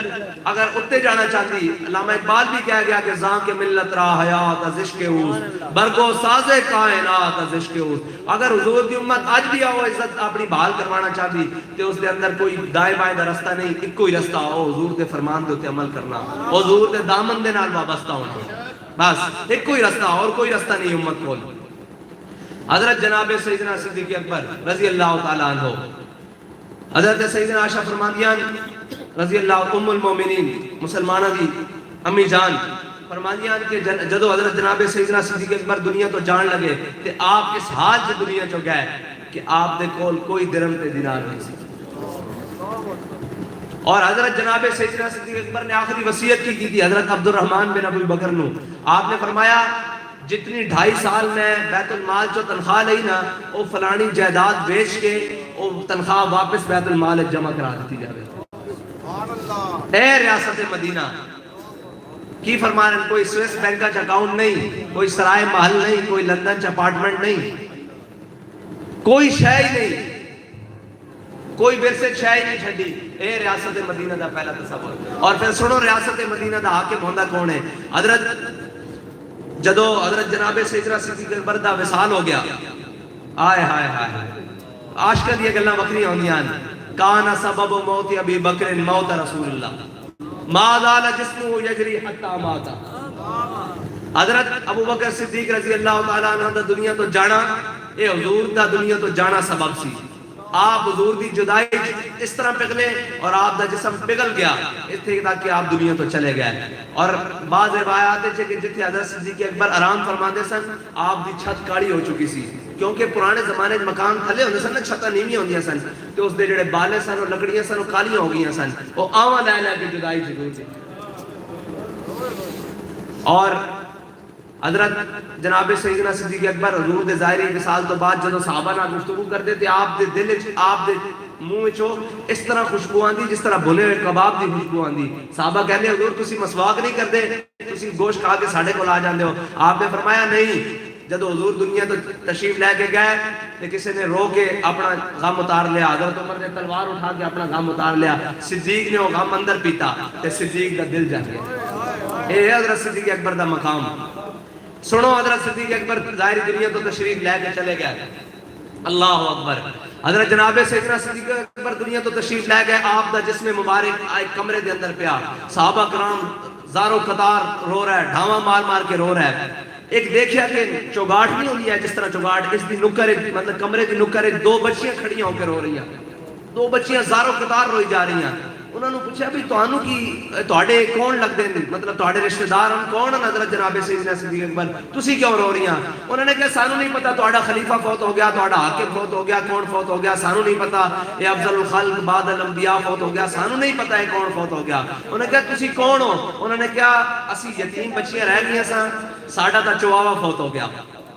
اگر اتے جانا چاہتی علامہ اقبال بھی کہہ گیا کہ زاں کے ملت را حیات از عشق اوز برگو ساز کائنات از عشق اوز اگر حضور دی امت آج بھی آؤ عزت اپنی بحال کروانا چاہتی تو اس دے اندر کوئی دائیں بائیں دا رستہ نہیں ایک کوئی رستہ ہو حضور دے فرمان دے اتے عمل کرنا حضور دے دامن دے نال وابستہ ہونا بس ایک کوئی رستہ اور کوئی رستہ نہیں امت کول حضرت جناب سیدنا صدیق اکبر رضی اللہ تعالیٰ عنہ حضرت سیدنا عائشہ فرماندیاں رضی اللہ ام المومنین مسلمانہ دی امی جان فرماندیاں کہ جدو حضرت جناب سیدنا صدیق اکبر دنیا تو جان لگے کہ آپ اس حال سے دنیا چو گئے کہ آپ دے کول کوئی درم تے دینار نہیں سی اور حضرت جناب سیدنا صدیق اکبر نے آخری وصیت کی تھی حضرت عبد الرحمن بن ابو بکر نو آپ نے فرمایا جتنی 2.5 سال میں بیت المال جو تنخواہ لئی نا وہ فلانی جائیداد بیچ کے وہ تنخواہ واپس بیت المال جمع کرا دیتی جاوے اے ریاست مدینہ کی فرما رہے ہیں کوئی سویس بینک کا اکاؤنٹ نہیں کوئی سرائے محل نہیں کوئی لندن چا اپارٹمنٹ نہیں کوئی شے ہی نہیں کوئی برسے شے ہی نہیں چھڑی اے ریاست مدینہ دا پہلا تصور اور پھر سنو ریاست مدینہ دا حاکم ہوندہ کون ہے حضرت جدو حضرت جناب سیدنا صدیق اکبر دا وصال ہو گیا آئے ہائے ہائے عاشقہ دی گلاں بکریاں ہوندیاں کانا سبب موت ابی بکر موت رسول اللہ ما زال جسمہ یجری حتی ماتا حضرت ابو بکر صدیق رضی اللہ تعالیٰ عنہ دا دنیا تو جانا اے حضور دا دنیا تو جانا سبب سی آپ حضور دی جدائی اس طرح پگلے اور آپ دا جسم پگل گیا اس تھے کہ آپ دنیا تو چلے گئے اور بعض روایات ہے کہ جتنے حضرت صدیق اکبر آرام فرماندے سن آپ دی چھت کاڑی ہو چکی سی کیونکہ پرانے زمانے مکان تھلے ہوندے سن چھتاں نیویاں ہوندیاں سن تو اس دے جڑے بالے سن اور لکڑیاں سن وہ کالیاں ہو گئیاں سن وہ آواں لے لے کے جدائی ضرور تھی اور حضرت جناب سیدنا صدیق اکبر حضور دے ظاہری وصال تو بعد جدوں صحابہ نال گفتگو کردے تے آپ دے دل وچ آپ دے منہ وچوں اس طرح خوشبو آندی جس طرح بھنے ہوئے کباب دی خوشبو آندی صحابہ کہندے حضور تسی مسواک نہیں کردے تسی گوشت کھا کے ساڈے کول آ جاندے ہو آپ نے فرمایا نہیں جدوں حضور دنیا تو تشریف لے کے گئے تے کسی نے رو کے اپنا غم اتار لیا حضرت عمر نے تلوار اٹھا کے اپنا غم اتار لیا صدیق نے وہ غم اندر پیتا تے صدیق دا دل جل گیا اے حضرت صدیق اکبر دا مقام سنو حضرت صدیق اکبر ظاہری دنیا تو تشریف لے کے چلے گئے اللہ اکبر حضرت جناب سیدنا صدیق اکبر دنیا تو تشریف لے گئے آپ دا جسم مبارک ایک کمرے دے اندر پیا صحابہ کرام زارو قطار رو رہا ہے ڈھاواں مار مار کے رو رہا ہے ایک دیکھیا کہ چوگاٹ نہیں ہوندی ہے جس طرح چوگاٹ اس دی نکر مطلب کمرے دی نکر ایک دو بچیاں کھڑیاں ہو کے رو رہی ہیں دو بچیاں زارو قطار روئی جا رہی ہیں انہوں نے پوچھا بھی تانوں کی تواڈے کون لگدے ہیں مطلب تواڈے رشتہ دار ہن کون ہیں حضرت جناب سیدنا صدیق اکبر تسی کیوں رو رہی ہیں انہوں نے کہا سانوں نہیں پتہ تواڈا خلیفہ فوت ہو گیا تواڈا حاکم فوت ہو گیا کون فوت ہو گیا سانوں نہیں پتہ اے افضل الخلق بعد الانبیاء فوت ہو گیا سانوں نہیں پتہ ہے کون فوت ہو گیا انہوں نے کہا تسی کون ہو انہوں نے کہا اسی یتیم بچیاں رہ گئیاں سان ساڈا تا چواوا فوت ہو گیا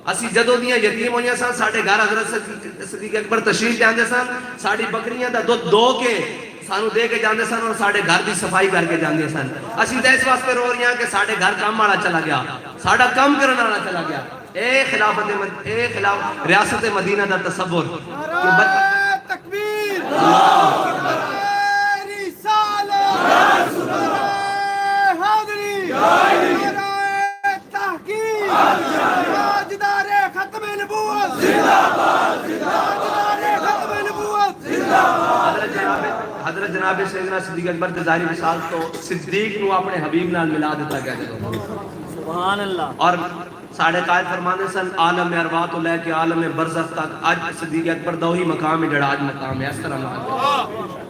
اسی جدوں دیاں یتیم ہوئیاں سان ساڈے گھر حضرت صدیق اکبر تشریف لے سن ساڈی بکریاں دا دودھ دو کے سانو دے کے جاندے سن اور ساڑھے گھر دی صفائی کر کے جاندے سن اسی تے اس واسطے رو رہی ہیں کہ ساڑھے گھر کام والا چلا گیا ساڑھا کام کرنا والا چلا گیا اے خلاف ریاست مدینہ دا تصور تکبیر حاضری تحقیق تاجدار ختم نبوت زندہ باد تاجدار ختم نبوت زندہ باد حضرت جناب سیدنا صدیق اکبر تے ظاہری مثال تو صدیق نو اپنے حبیب نال ملا دیتا گیا سبحان اللہ اور ساڑھے قائد فرمانے سن عالم ارواح تو لے کے عالم برزخ تک آج صدیق اکبر دو ہی مقام ہے جڑا آج مقام ہے اس طرح مقام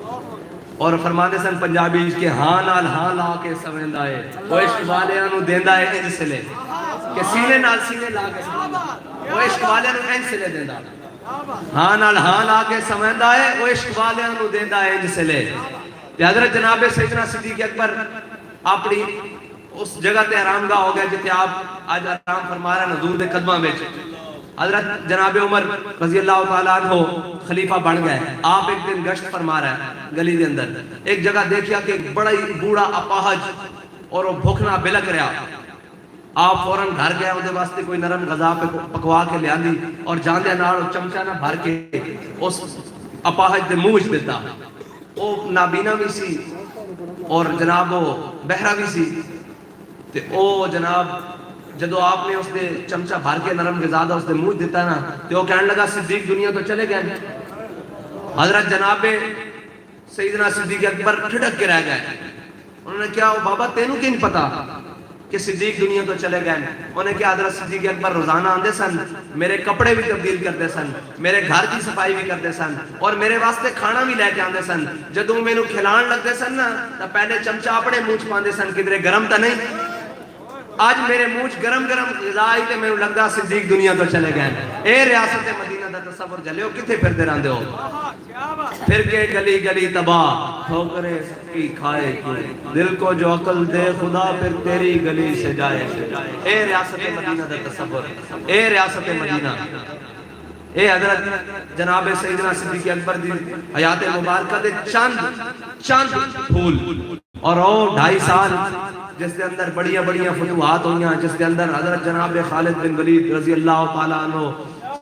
اور فرمانے سن پنجابی اس کے ہاں نال ہاں لا کے سمجھدا ہے وہ عشق والیاں نو دیندا ہے انج سلے کہ سینے نال سینے لا کے سمجھدا وہ عشق والیاں نو انج سلے دیندا ہاں نال ہاں لا کے سمجھدا ہے وہ عشق والیاں نو دیندا ہے انج سلے تے حضرت جناب سیدنا صدیق اکبر اپنی اس جگہ تے آرام گاہ ہو گیا جتے آپ آج آرام فرما رہے ہیں حضور دے قدمہ میں حضرت جناب عمر رضی اللہ تعالیٰ عنہ خلیفہ بن گئے آپ ایک دن گشت فرما رہے ہیں گلی دے اندر ایک جگہ دیکھیا کہ ایک بڑا ہی بوڑا اپاہج اور وہ بھوک نہ بلک رہا. آپ فوراً گھر گیا اودے واسطے کوئی نرم غذا پکوا کے لیا دی اور جاندے نال چمچا نہ بھر کے اس اپاہج دے منہ وچ دتا. وہ نابینا بھی سی اور جناب وہ بہرا بھی سی تے او جناب جدو آپ نے اس دے چمچا بھر کے نرم غذا دا اس دے منہ دیتا نا تے وہ کہنے لگا صدیق دنیا تو چلے گئے. حضرت جناب سیدنا صدیق اکبر ٹھڑک کے رہ گئے. انہوں نے کیا بابا تینوں کی نہیں پتا کہ صدیق دنیا تو چلے گئے. انہوں نے کیا حضرت صدیق اکبر روزانہ آندے سن, میرے کپڑے بھی تبدیل کرتے سن, میرے گھر کی صفائی بھی کرتے سن اور میرے واسطے کھانا بھی لے کے آندے سن. جدوں مینوں کھلان لگتے سن نا تو پہلے چمچا اپنے منہ چ پاندے سن کدھر گرم تا نہیں. آج میرے منہ چ گرم گرم غذا آئی تے مینوں لگدا صدیق دنیا تو چلے گئے. اے ریاست مدینہ دا تصور جلیو کتے پھردے رہندے ہو. پھر کے گلی گلی تباہ ٹھوکرے کی کھائے کیوں, دل کو جو عقل دے خدا پھر تیری گلی سے جائے. اے ریاست مدینہ دا تصور, اے ریاست مدینہ, اے حضرت جناب سیدنا صدیق اکبر دی حیات مبارکہ دے چند پھول اور او 2.5 سال جس کے اندر بڑیاں بڑیاں فتوحات ہوئیاں, جس کے اندر حضرت جناب خالد بن ولید رضی اللہ تعالیٰ عنہ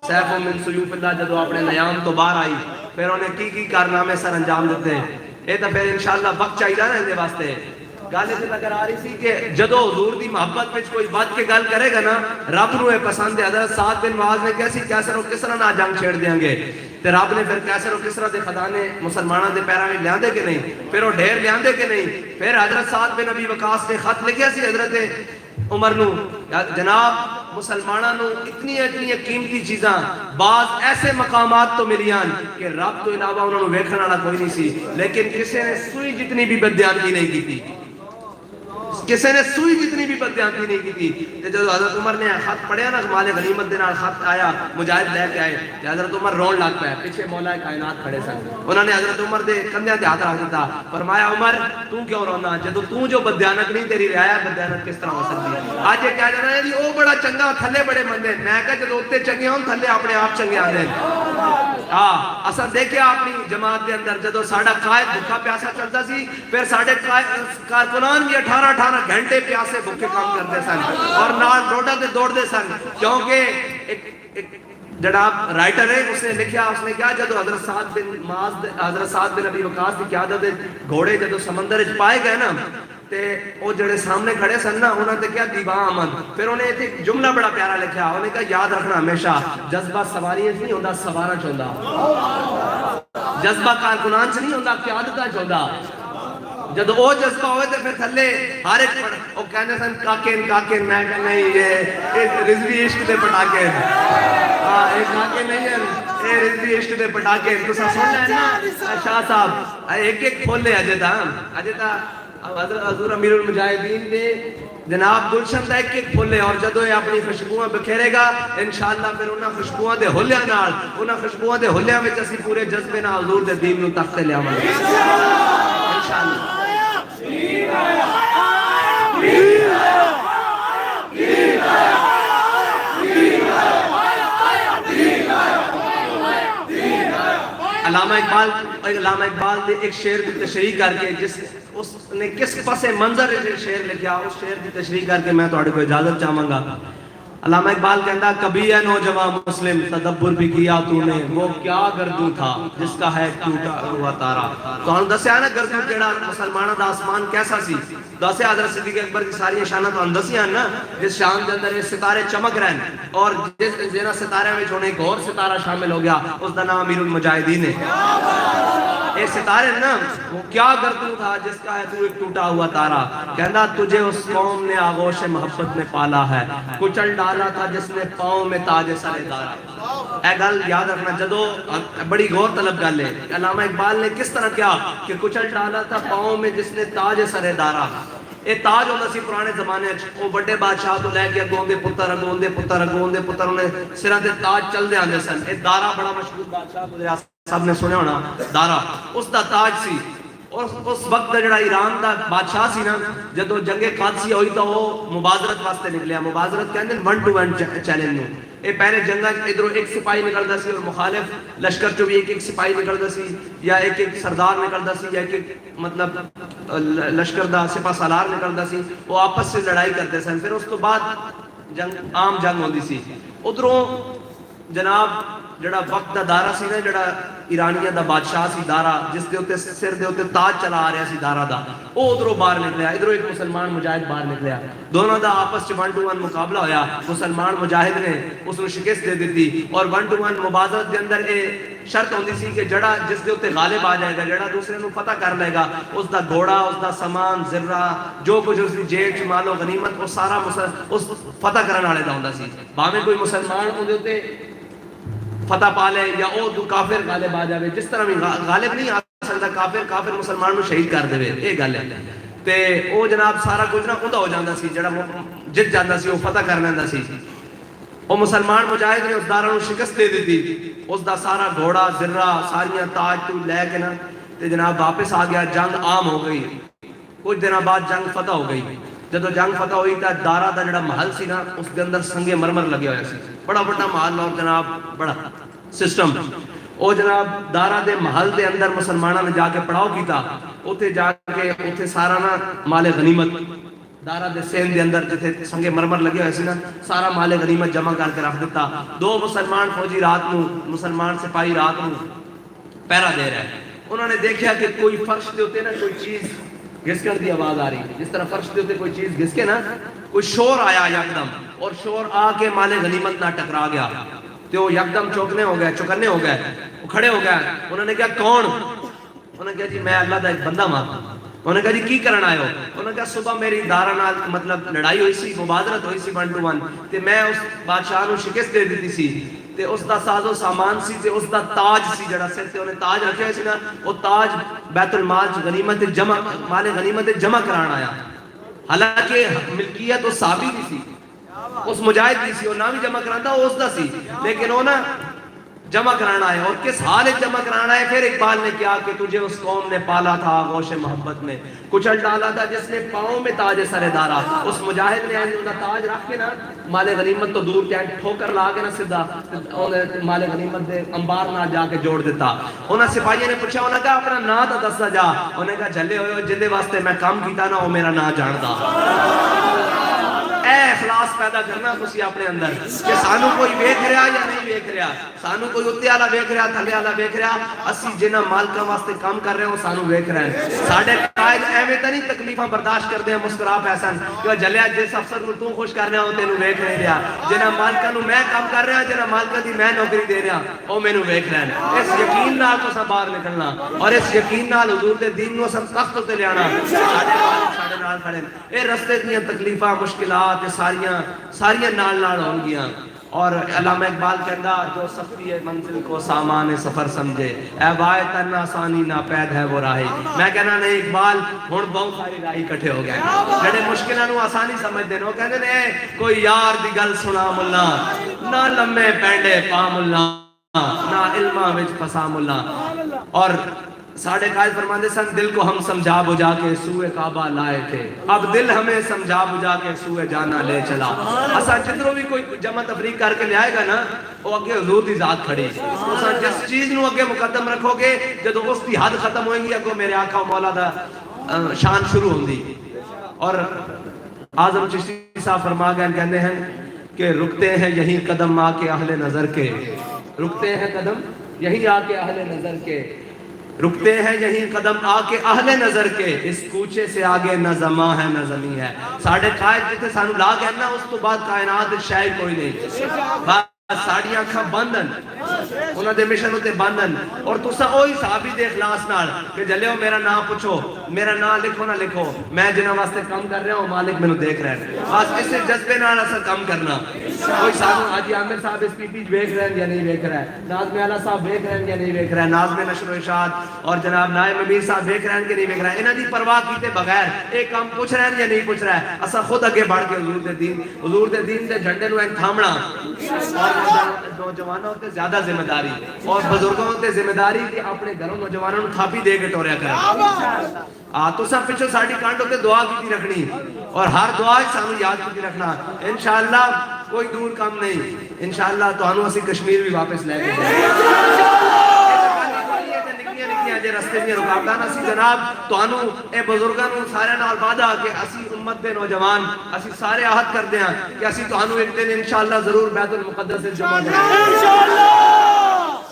سیف من سیوف اللہ جدو اپنے نیام تو باہر آئی پھر انہیں کی کارنامے سر انجام دیتے ہیں. اے تو پھر انشاءاللہ وقت چاہیے نا اندے واسطے. گل اتنے نظر آ رہی سی کہ جدو حضور دی محبت وچ کوئی بات کے گل کرے گا نا رب نو اے پسند ہے. حضرت سعد بن معاذ نے کیسی کیسر و کسرا نہ جنگ چھیڑ دیاں گے تے رب نے پھر کیسر و کسرا دے خزانے مسلماناں دے پیراں وچ لیاندے کہ نہیں, پھر وہ ڈھیر لیاندے کہ نہیں. پھر حضرت سعد بن ابی وقاص نے خط لکھیا سی حضرت عمر نو, جناب مسلماناں نو اتنی قیمتی چیزاں بعض ایسے مقامات تو ملیاں کہ رب تو علاوہ انہوں نے ویکھن والا کوئی نہیں سی, لیکن کسی نے سوئی جتنی بھی بددیانتی نہیں کی تھی, کسی نے سوئی جتنی بھی بددیانتی نہیں کی تھی. جب حضرت عمر نے خط پڑھیا نا مال غنیمت دے نال خط آیا مجاہد لے کے آئے کہ حضرت عمر رون لگ پیا, پیچھے مولا کائنات کھڑے سن. انہوں نے حضرت عمر دے کندھیاں تے ہاتھ رکھ دیتا, فرمایا عمر تو کیوں رونا جدوں تو جو بددیانت نہیں تیری رعایا بددیانت کس طرح ہو سکتی ہے. اج یہ کہہ رہے ہیں جی او بڑا چنگا تھلے بڑے مندے, میں کہا جدوں اوتے چنگے ہون تھلے اپنے آپ چنگے آندے. ہاں اساں دیکھیا اپنی جماعت دے اندر جدوں ساڈا قائد بھوکا پیاسا چلدا سی پھر ساڈے کارکنان بھی 18 گھنٹے پیاسے بھوکے کام کرتے سن اور نال روڈا تے دوڑتے سن. کیونکہ ایک جناب رائٹر ہے اس نے لکھیا, اس نے کہا جدو حضرت سعد بن ابی وقاص کی قیادت گھوڑے جدو سمندر وچ پائے گئے نا تے او جڑے سامنے کھڑے سن نا انہاں تے کیا دیواں آمد. پھر انہیں ایک جملہ بڑا پیارا لکھیا, انہوں نے کہا یاد رکھنا ہمیشہ جذبہ سواریاں نہیں ہوندا سواراں چ ہوندا, جذبہ کارکنان چ نہیں ہوندا قیادتاں چ ہوندا. جدو وہ جذبہ ہوئے تو پھر تھلے ہر ایک وہ کہنے سن کاکین میں کہ نہیں یہ رضوی عشق دے پٹاکین, ہاں ایک کاکین نہیں ہے یہ رضوی عشق دے پٹاکین. تو سن لیں نا شاہ صاحب ایک کھولے اجے تا حضرت حضور امیر المجاہدین نے جناب گلشن دا ایک کھولے اور جدو یہ اپنی خوشبوئیں بکھیرے گا انشاءاللہ پھر انہاں خوشبوئیں دے ہولیاں نال انہاں خوشبوئیں دے ہولیاں وچ اسی پورے جذبے نال حضور دے دین نو تختے لے آواں گے انشاءاللہ. علامہ اقبال نے ایک شعر کی تشریح کر کے جس اس نے کس پس منظر شعر لکھا اس شعر کی تشریح کر کے میں تھوڑے کو اجازت چاہوں گا. علامہ اقبال کہتا کبھی ہے نوجوان مسلم تدبر بھی کیا تو نے وہ کیا گردوں تھا جس کا ہے ٹوٹا ہوا تارا. تو ہم دسیا نا گردوں کیڑا مسلمانوں دا آسمان کیسا سی, دسے حضرت صدیق اکبر کی ساری شانہ تو اندسیاں نا جس شان کے اندر یہ ستارے چمک رہے ہیں اور جس جنہ ستارے میں چھوڑے ایک اور ستارہ شامل ہو گیا اس دا نام امیر المجاہدین ہے. یہ ستارے نا وہ کیا گردوں تھا جس کا ہے تو ایک ٹوٹا ہوا تارا. کہنا تجھے اس قوم نے آغوش محبت میں پالا ہے کچل ڈالا تھا جس نے پاؤں میں تاج سر دارا. اے گل یاد رکھنا جدو بڑی غور طلب گل ہے. علامہ اقبال نے کس طرح کیا کہ کچل ڈالا تھا پاؤں میں جس نے تاج سر دارا. اے تاج ہوتا سی پرانے زمانے وہ بڑے بادشاہ تو لے کے اگوں دے پتر اگوں دے پتر اگوں دے پتر انہیں سرہ دے تاج چل دے آندے سن. اے دارا بڑا مشہور بادشاہ تو سب نے سنے ہونا دارا اس دا تاج سی. اور اس وقت جڑا ایران دا بادشاہ سی نا جدو جنگ قادسیہ ہوئی تو وہ مبادرت واسطے نکلیا. مبادرت کہندے 1-to-1 چیلنج نو. اے پہلے جنگا ادھروں ایک سپاہی نکلدا سی اور مخالف لشکر چوں بھی ایک سپاہی نکلدا سی یا ایک سردار نکلدا سی یا ایک مطلب لشکر دا سپاہ سالار نکلدا سی وہ آپس سے لڑائی کرتے سن پھر اس تو بعد جنگ عام جنگ ہوندی سی ادھروں جناب جڑا وقت دا دارا سی نا جڑا ایرانیہ دا بادشاہ سی دارا جس دے اوتے سر دے اوتے تاج چلا آ رہا سی دارا دا او ادھروں باہر نکلیا ادھروں ایک مسلمان مجاہد باہر نکلیا دونوں دا آپس چ 1-1 مقابلہ ہویا مسلمان مجاہد نے اس نو شکست دے دتی اور 1-1 مبارزت دے اندر اے شرط ہوندی سی کہ جڑا جس دے اوتے غالب آ جائے گا جڑا دوسرے نو فتح کر لے گا اس دا گھوڑا اس دا سامان ذرہ جو کچھ اس دی جیب چ مال و غنیمت وہ سارا اس فتح کرن والے دا ہوندا سی بھاویں کوئی مسلمان اون دے اوتے فتح پا لے یا او دو کافر غالب آ جاوے جس طرح بھی غالب نہیں آ سکتا کافر مسلمان نو شہید کر دے اے گل ہے تے او جناب سارا کچھ نہ اوندا ہو جاندا سی جڑا جت جاندا سی او فتح کر لیندا سی او مسلمان مجاہد نے اس دارا نو شکست دے دتی اس دا سارا گھوڑا ذرہ ساریاں تاج تو لے کے نا تے جناب واپس آ گیا جنگ عام ہو گئی کچھ دنوں بعد جنگ فتح ہو گئی جدو جنگ فتح ہوئی تا دارا دا جڑا محل سی نا اس دے اندر سنگے مرمر لگے ہوئے سی بڑا بڑا محل اور جناب بڑا سسٹم او جناب دارا دے محل دے اندر مسلمانہ نے جا کے پڑاؤ کیتا اوتے جا کے اوتے سارا نا مال غنیمت دارا دے سین دے اندر جتھے سنگے مرمر لگے ہوئے سی نا سارا مال غنیمت جمع کر کے رکھ دیتا دو مسلمان فوجی رات نو مسلمان سپاہی رات نو پہرا دے رہے ہیں انہوں نے دیکھا کہ کوئی فرش دے ہوتے نا کوئی چیز گھسکن دی آواز آ رہی جس طرح فرش دے ہوتے کوئی چیز گھسکے نا کوئی شور آیا یکدم اور شور آ کے مال غنیمت نہ ٹکرا گیا تو وہ یکدم چوکنے ہو گئے چوکنے ہو گئے وہ کھڑے ہو گئے انہوں نے کہا کون انہوں نے کہا جی میں اللہ دا ایک بندہ ماں انہوں نے کہا جی کی کرنا آئے ہو انہوں نے کہا صبح میری دارا نال مطلب لڑائی ہوئی سی مبادرت ہوئی سی 1-1 تے میں اس بادشاہ نو شکست دے دیتی سی تے اس دا ساز و سامان سی تے اس دا تاج سی جڑا سر تے انہیں تاج رکھے سی نا وہ تاج بیت المال غنیمت جمع مال غنیمت جمع کرانا آیا حالانکہ ملکیت وہ ثابت نہیں سی اس مجاہد دی سی وہ نہ بھی جمع کرانا وہ اس دا سی لیکن وہ نا جمع کرانا ہے اور کس حال جمع کرانا ہے پھر اقبال نے کیا کہ تجھے اس قوم نے پالا تھا غوش محبت میں کچل ڈالا تھا جس نے پاؤں میں تاج سر دارا اس مجاہد نے انہوں تاج رکھ کے نا مال غنیمت تو دور کیا ٹھوکر لا کے نا سدھا مال غنیمت دے انبار نہ جا کے جوڑ دیتا انہوں سپاہیوں نے پوچھا انہوں نے کہا اپنا نا تا دستا جا انہوں نے کہا جھلے ہوئے جلے واسطے میں کام کیتا نا وہ میرا نا جاندا اے اخلاص پیدا کرنا تسی اپنے اندر کہ سانو کوئی ویکھ رہا یا نہیں ویکھ رہا سانو کوئی اتے والا ویکھ رہا تھلے والا ویکھ رہا اسی جنہاں مالکاں واسطے کام کر رہے ہوں سانو ویکھ رہے ہیں ساڈے قائد ایویں تے نہیں تکلیفاں برداشت کردے ہیں مسکرا پیسن کہ جلیا جس افسر نوں تو خوش کر رہا ہوں تینوں ویکھ نہیں رہا جنہاں مالکاں نوں میں کام کر رہا جنہاں مالکاں دی میں نوکری دے رہا او مینوں ویکھ رہے ہیں اس یقین نال تساں باہر نکلنا اور اس یقین نال حضور دے دین نوں اساں تخت تے لے آنا ساڈے نال کھڑے اے رستے دیاں تکلیفاں مشکلات ساریاں نال نال ہوں گیاں اور علامہ اقبال کہندا جو سختی منزل کو سامان سفر سمجھے اے وائے تن آسانی نہ پید ہے وہ راہی میں کہنا نہیں اقبال ہن بہت ساری راہی کٹھے ہو گئے جڑے مشکلاں نو آسانی سمجھدے نو کہندے نے کوئی یار دی گل سنا ملا نہ لمے پینڈے پا ملا نہ علماں وچ پھسا ملا اور ساڑھے قائد فرماندے سن دل کو ہم سمجھا بجھا کے سوئے کعبہ لائے تھے اب دل ہمیں سمجھا بجھا کے سوئے جانا لے چلا اسا جتنوں بھی کوئی جمع تفریق کر کے لے آئے گا نا وہ اگے حضور دی ذات کھڑی اسا جس چیز نو اگے مقدم رکھو گے جدو اس دی حد ختم ہوئیں گی اگو میرے آقا و مولا دا شان شروع ہوندی اور اعظم چشتی صاحب فرما گئے کہندے ہیں کہ رکتے ہیں یہی قدم آ کے اہل نظر کے رکتے ہیں قدم یہی آ کے اہل نظر کے رکتے ہیں یہی قدم آ کے اہل نظر کے اس کوچے سے آگے نہ زماں ہے نہ زمین ہے ساڑھے قائد جتے سانو لا گیا نا اس تو بعد کائنات شاید کوئی نہیں بس ساڑیاں کھا بندن انہوں دے مشن ہوتے بندن اور تو سا اوہی صحابی دے اخلاص نال کہ جلے ہو میرا نام پوچھو میرا نام لکھو نہ لکھو میں جنہاں واسطے کام کر رہا ہوں مالک میں نو دیکھ رہے ہیں بس اس سے جذبے نال اثر کام کرنا کوئی سانو حاجی عامر صاحب اس کی پیچ بیک رہے ہیں یا نہیں بیک رہے ہیں ناظم اعلیٰ صاحب بیک رہے ہیں یا نہیں بیک رہے ہیں ناظم نشر و ارشاد اور جناب نائب امیر صاحب بیک رہے ہیں کہ نہیں بیک رہے ہیں انہاں دی پرواہ کیتے بغیر ایک کام پوچھ رہے ہیں یا نہیں پوچھ رہا ہے اسا خود اگے بڑھ کے حضور دے دین دے جھنڈے نو ایک تھامنا اور نوجوانوں تے زیادہ ذمہ داری اور بزرگوں تے ذمہ داری کہ اپنے گھروں نوجوانوں کو تھاپی دے کے ٹوریا کریں تو سب پچھو ساڑھی کانٹوں تے دعا کی رکھنی اور ہر دعا سانو یاد کی رکھنا انشاءاللہ کوئی دور کام نہیں انشاءاللہ تو ہنو اسی کشمیر بھی واپس لے کے نکیاں جے رستے دی رکاوٹاں اسی جناب تانوں اے بزرگاں نوں سارے نال وعدہ کہ اسی امت دے نوجوان اسی سارے عہد کردے ہاں کہ اسی تانوں ایک دن انشاءاللہ ضرور بیت المقدس وچ جمع کریں گے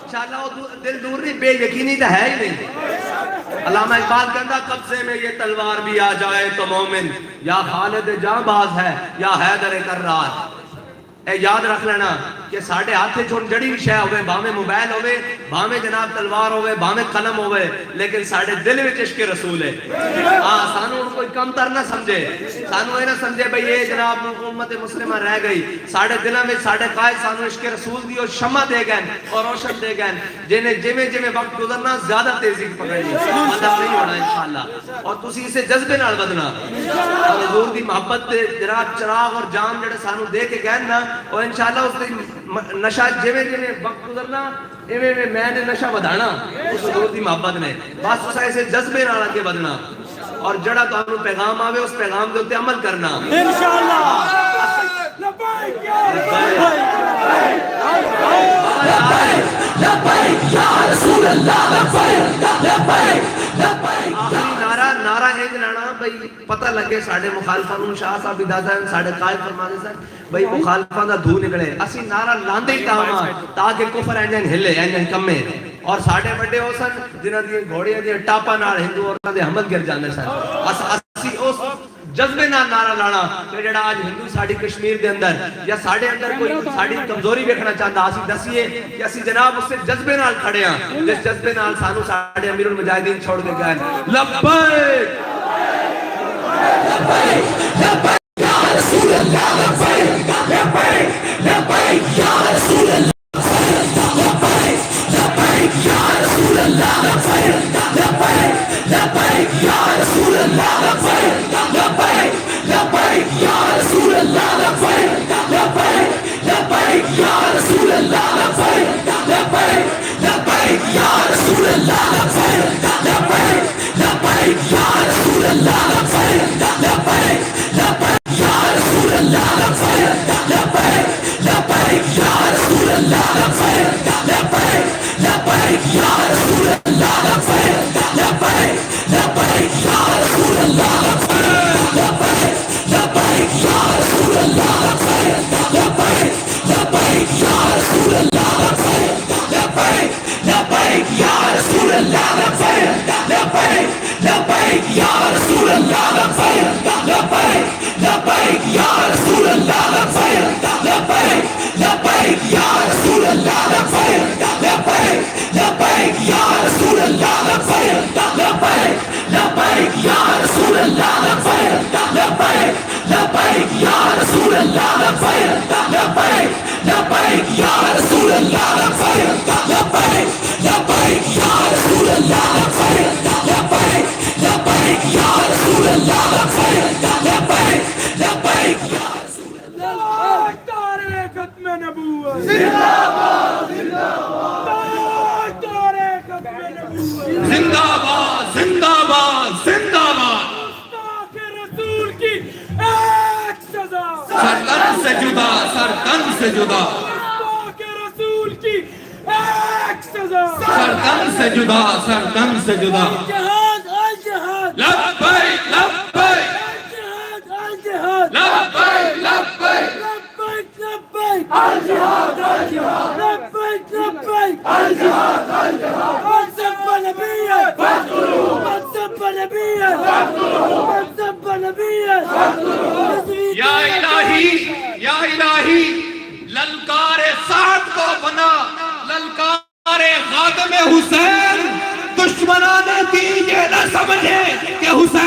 انشاءاللہ وہ دل دور نہیں بے یقینی تو ہے ہی نہیں علامہ اقبال کہتا قبضے میں یہ تلوار بھی آ جائے تو مومن یا خالد جاں باز ہے یا حیدر کرار اے یاد رکھ لینا کہ ساڑھے ہاتھے چھوڑ جڑی بھی شے ہوئے بھامے موبائل ہوئے بھامے جناب تلوار ہوئے بھامے قلم ہوئے لیکن ساڑھے دل میں عشق رسول ہے سانو ان کوئی کم تر نہ سمجھے سانو یہ نہ سمجھے بھئی یہ جناب امت مسلمہ رہ گئی ساڑھے دلوں میں ساڑھے قائد سانو عشق رسول دی اور شمع دے گئے اور روشن دے گئے جنہیں جمیں وقت گزرنا زیادہ تیزی پکڑنی مطلب نہیں ہونا انشاءاللہ اور تسی اسے جذبے نال بدنا اور حضور دی محبت دے جناب چراغ اور جان جڑے سانو دے کے گئے نا اور انشاءاللہ اس دن نشہ جویں وقت گزرنا ایویں میں نے نشہ بدھانا اس حضور دی محبت نے بس اس ایسے جذبے نال اگے بدنا اور جڑا تانوں پیغام آوے اس پیغام دے اوتے عمل کرنا انشاءاللہ لبیک لبیک یا رسول اللہ لبیک لبیک لبیک آخری نعرہ ہے جلانا بھئی پتہ لگے ساڑھے مخالفانوں شاہ صاحب دادا ہیں ساڑھے قائد فرمانے سے بھئی مخالفان دا دھو نکلے اسی نعرہ لاندے ہی تاہاں تاکہ کفر اینجن ہلے اینجن کمے اور ساڑھے بڑے ہو سن جنہاں دی گھوڑیاں دی ٹاپا نال ہندو اور دے حمد گر جاندے سن اسی اس جذبے نال نعرہ لانا کہ جڑا آج ہندو ساڑھی کشمیر دے اندر یا ساڑھے اندر کوئی ساڑھی کمزوری ویکھنا چاہتا اسی دسیے کہ اسی جناب اس سے جذبے نال کھڑے ہیں جس جذبے نال سانو ساڑھے امیر المجاہدین چھوڑ کے گئے لبیک لبیک لبیک یا رسول اللہ لبیک لبیک لبیک یا رسول اللہ لبیک لبیک یا رسول اللہ لبیک لبیک لبیک یا رسول اللہ لبیک لبیک لبیک یا رسول اللہ لبیک لبیک لبیک یا رسول اللہ لبیک لبیک لبیک یا رسول اللہ لبیک لبیک لبیک یا رسول اللہ لبیک لبیک لبیک یا رسول اللہ لبیک لبیک لبیک یا رسول اللہ لبیک لبیک لبیک یا رسول اللہ لبیک لبیک لبیک یا رسول اللہ لبیک لبیک یا رسول اللہ لبیک لبیک لبیک یا رسول اللہ لبیک لبیک لبیک یا رسول اللہ لبیک لبیک لبیک یا رسول اللہ لبیک لبیک لبیک یا رسول اللہ لبیک لبیک لبیک یا رسول اللہ لبیک لبیک لبیک یا رسول اللہ لبیک لبیک لبیک یا رسول اللہ لبیک لبیک لبیک یا رسول اللہ لبیک لبیک لبیک یا رسول اللہ لبیک لبیک لبیک یا رسول اللہ لبیک لبیک لبیک یا رسول اللہ لبیک لبیک لبیک یا رسول اللہ تارے ختم نبوت زندہ باد زندہ باد تارے ختم نبوت زندہ باد زندہ باد زندہ باد مصطفیٰ کے رسول کی ایک سزا سرتن سے جدا سرتن سے جدا مصطفیٰ کے رسول کی ایک سزا سرتن سے جدا سرتن سے جدا جہاد الجہاد لبیک لبیک الجہاد الجہاد لبیک لبیک لبیک لبیک الجہاد الجہاد لبیک لبیک الجہاد الجہاد من سب نبيا فاقتلوه من سب نبيا من سب نبيا یا الہی للکار سعد کو بنا للکار خادم حسین دشمنان دین یہ نہ سمجھے کہ حسین